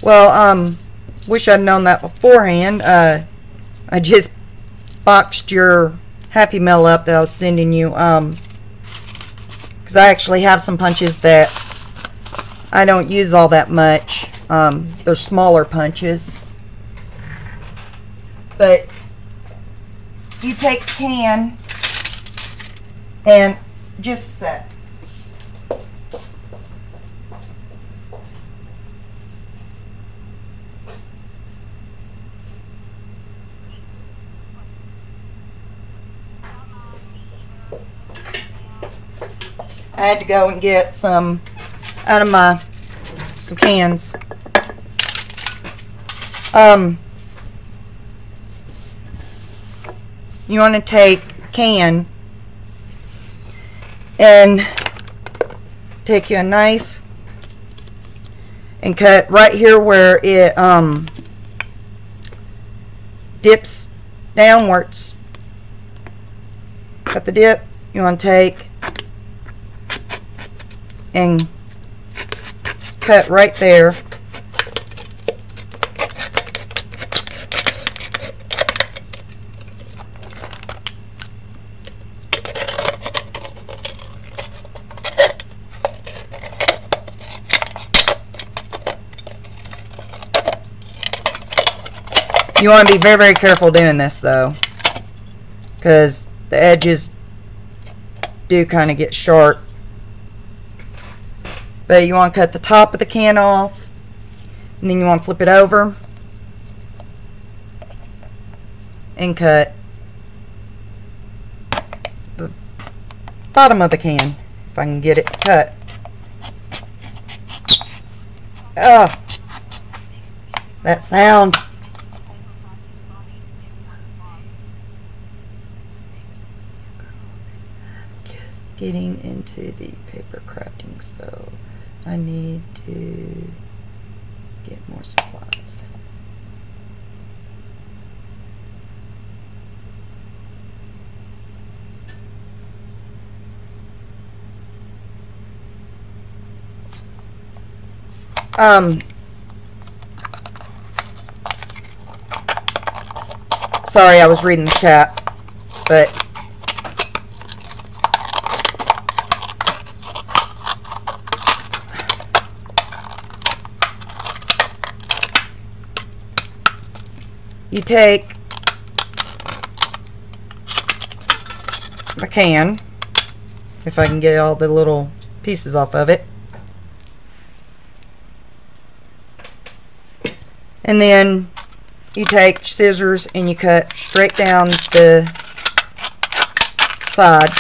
Well, wish I'd known that beforehand. I just boxed your Happy Mail up that I was sending you, because I actually have some punches that I don't use all that much. They're smaller punches. But you take a can and just a sec. I had to go and get some out of some cans. You want to take a can and take you a knife and cut right here where it dips downwards. Cut the dip. You want to take and cut right there. You want to be very, very careful doing this though, because the edges do kind of get sharp. But you want to cut the top of the can off, and then you want to flip it over and cut the bottom of the can, if I can get it cut. Ugh, that sound. Getting into the paper crafting, so I need to get more supplies. Sorry, I was reading the chat, but you take the can, if I can get all the little pieces off of it, and then you take scissors and you cut straight down the side,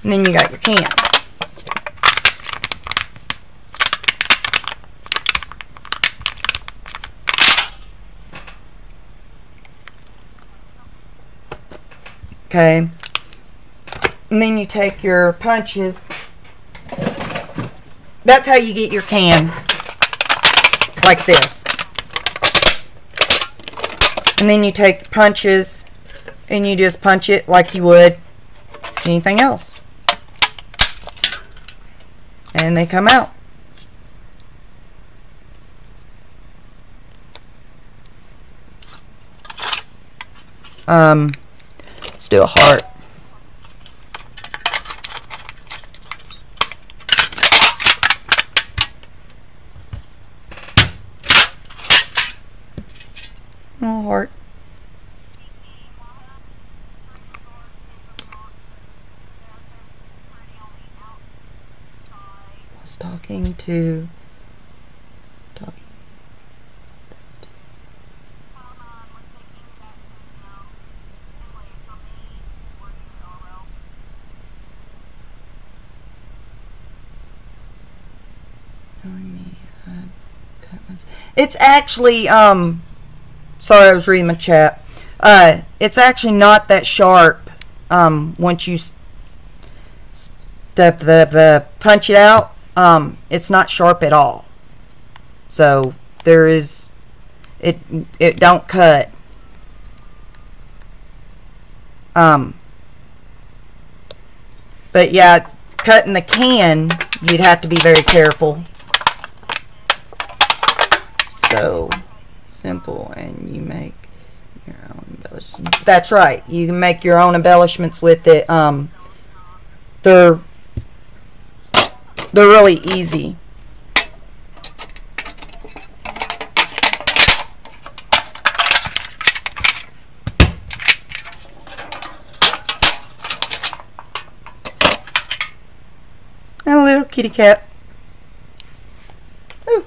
and then you got your can. Okay, and then you take your punches. That's how you get your can, like this. And then you take the punches and you just punch it like you would anything else. And they come out. Let's do a heart. Oh, heart. I was talking to it's actually sorry, I was reading my chat. It's actually not that sharp once you step the punch it out. It's not sharp at all. So there is it don't cut. But yeah, cutting the can, you'd have to be very careful. So simple, and you make your own embellishments. That's right, you can make your own embellishments with it. They're really easy. And a little kitty cat. Ooh.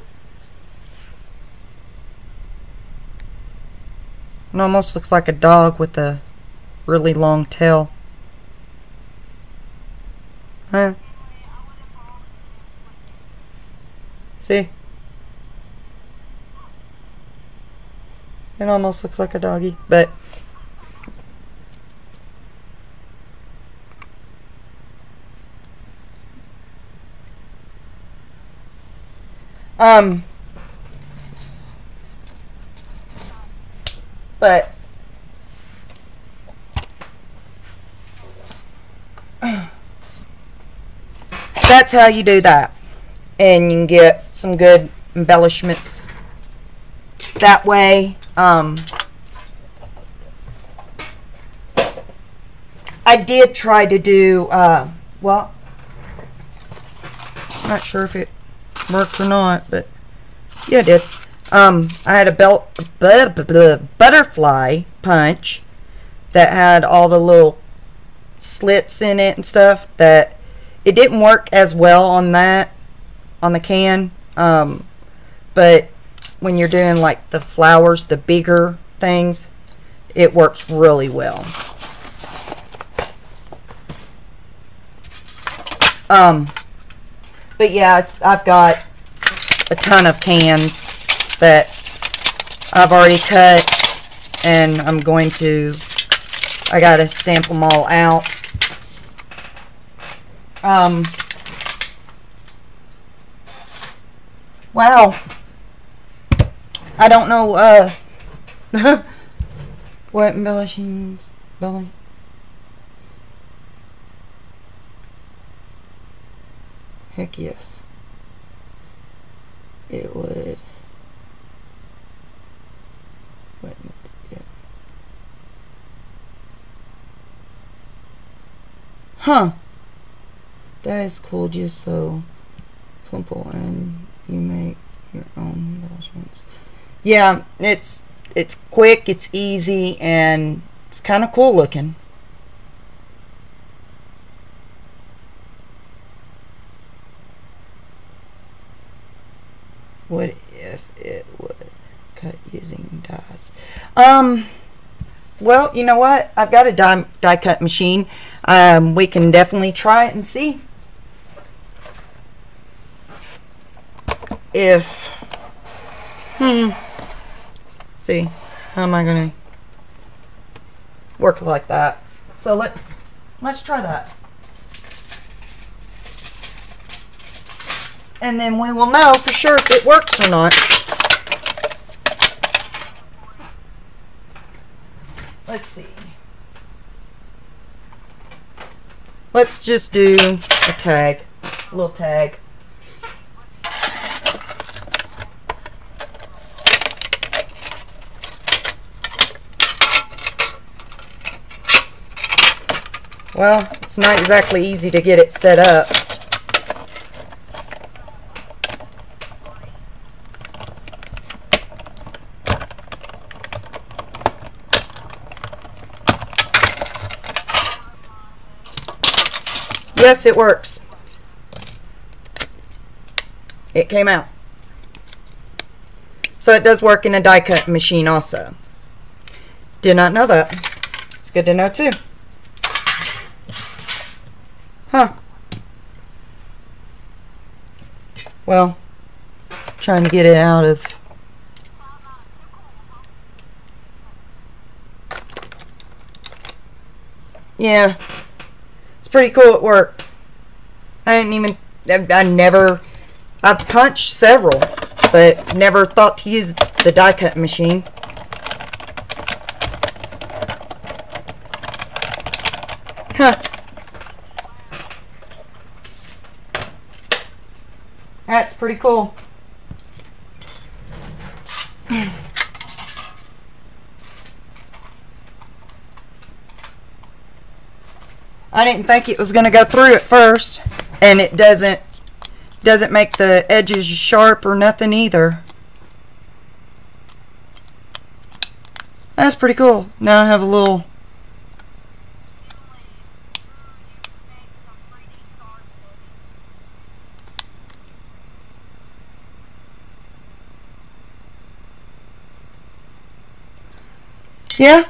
It almost looks like a dog with a really long tail. Huh? See? It almost looks like a doggy, but but that's how you do that, and you can get some good embellishments that way. I did try to do well, I'm not sure if it worked or not, but yeah, it did. I had a butterfly punch that had all the little slits in it and stuff. That it didn't work as well on that, on the can, but when you're doing like the flowers, the bigger things, it works really well. But yeah, I've got a ton of cans that I've already cut, and I gotta stamp them all out. Wow. I don't know, what embellishings, heck yes. It would. Wouldn't it? Huh. That is cool, just so simple, and you make your own embellishments. Yeah, it's quick, it's easy, and it's kind of cool looking. What if it would cut using dies? Well, you know what? I've got a die cut machine. We can definitely try it and see if see how am I gonna work like that. So let's try that, and then we will know for sure if it works or not. Let's see. Let's just do a tag, a little tag. Well, it's not exactly easy to get it set up. Yes, it works. It came out. So it does work in a die cut machine also. Did not know that. It's good to know too. Huh. Well, trying to get it out of. Yeah. It's pretty cool at work. I've punched several, but never thought to use the die cut machine. Huh. That's pretty cool. I didn't think it was going to go through at first, and it doesn't make the edges sharp or nothing either. That's pretty cool. Now I have a little. Yeah.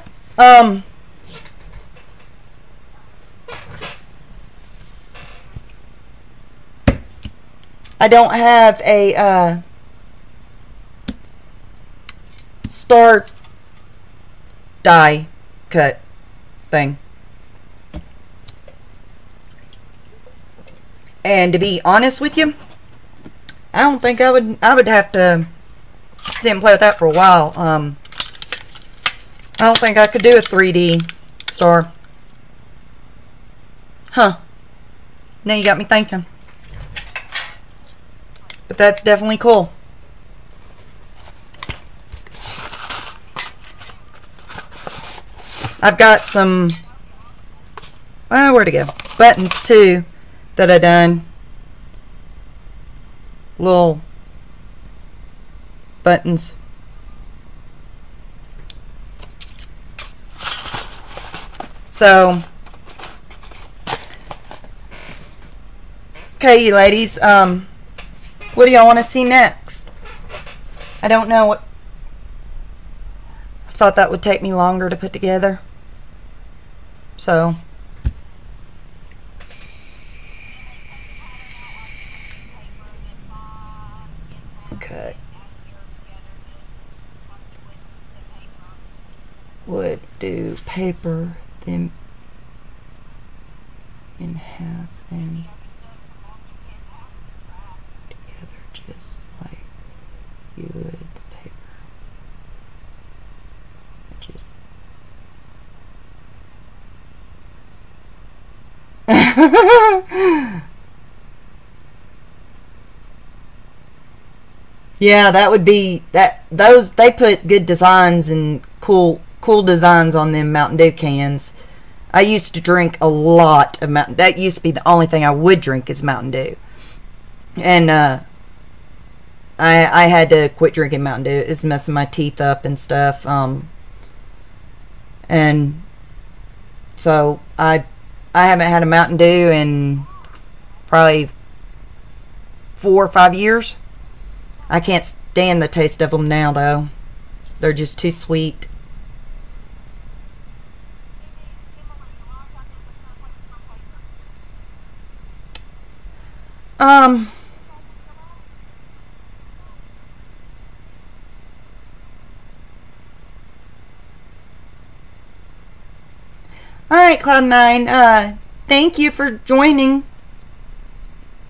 I don't have a star die cut thing. And to be honest with you, I don't think I would have to sit and play with that for a while. I don't think I could do a 3D star. Huh. Now you got me thinking. But that's definitely cool. I've got some, where'd it go? Buttons too that I done. Little buttons. So, okay, you ladies, what do y'all want to see next? I don't know what. I thought that would take me longer to put together. So. Okay. Would do paper, then in half and together just like you would the paper. Just yeah, that would be that. Those, they put good designs and cool designs on them Mountain Dew cans. I used to drink a lot of Mountain. That used to be the only thing I would drink is Mountain Dew, and I had to quit drinking Mountain Dew. It's messing my teeth up and stuff. And so I haven't had a Mountain Dew in probably 4 or 5 years. I can't stand the taste of them now, though. They're just too sweet. Alright, Cloud9, thank you for joining.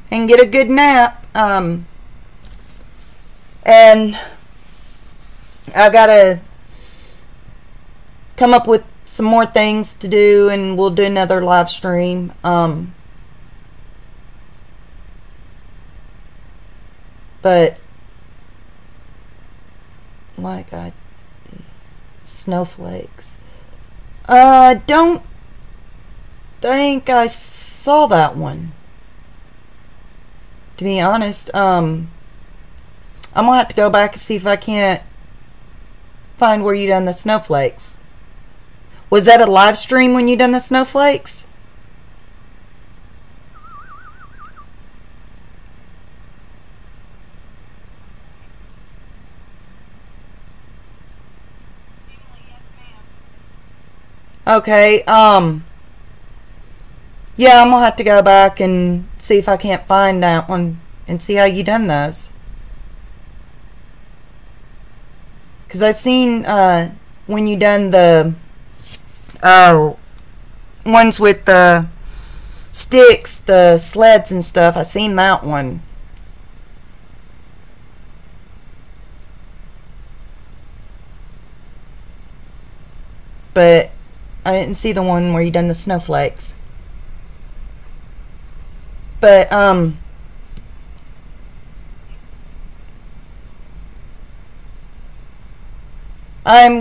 And get a good nap. And I've got to come up with some more things to do, and we'll do another live stream. But like snowflakes. Don't think I saw that one. To be honest, I'm gonna have to go back and see if I can't find where you done the snowflakes. Was that a live stream when you done the snowflakes? Okay, yeah, I'm gonna have to go back and see if I can't find that one and see how you done those. Cause I seen when you done the ones with the sticks, the sleds and stuff. I seen that one. But I didn't see the one where you done the snowflakes. But I'm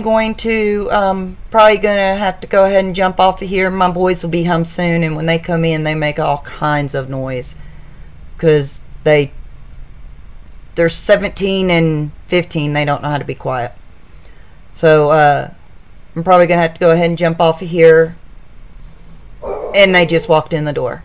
going to probably gonna have to go ahead and jump off of here. My boys will be home soon, and when they come in, they make all kinds of noise because they're 17 and 15. They don't know how to be quiet. So I'm probably gonna have to go ahead and jump off of here. And they just walked in the door.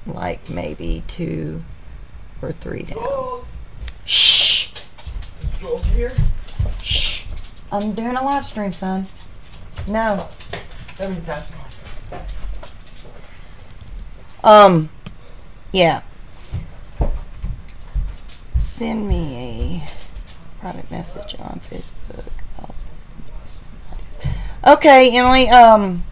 Like maybe 2 or 3 down. Jules. Shh. Is Jules here? Shh. I'm doing a live stream, son. No. That means that's fine. Yeah. Send me a private message on Facebook. I'll send you some ideas. Okay, Emily, on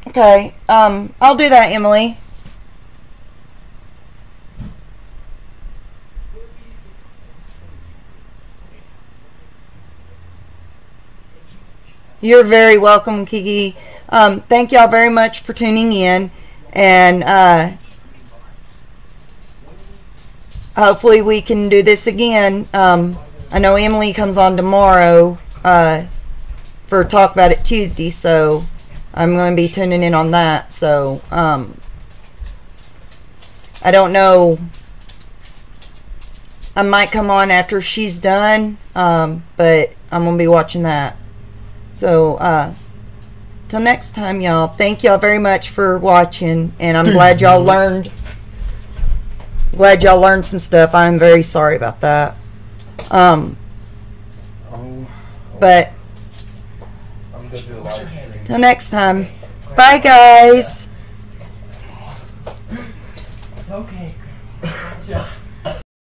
okay, I'll do that, Emily. You're very welcome, Kiki. Thank y'all very much for tuning in, and hopefully we can do this again. I know Emily comes on tomorrow for Talk About It Tuesday, so I'm going to be tuning in on that. So I don't know. I might come on after she's done, but I'm going to be watching that. So, till next time, y'all. Thank y'all very much for watching, and I'm glad y'all learned. Glad y'all learned some stuff. I'm very sorry about that. But I'm gonna do a live stream. till next time, bye, guys. It's okay.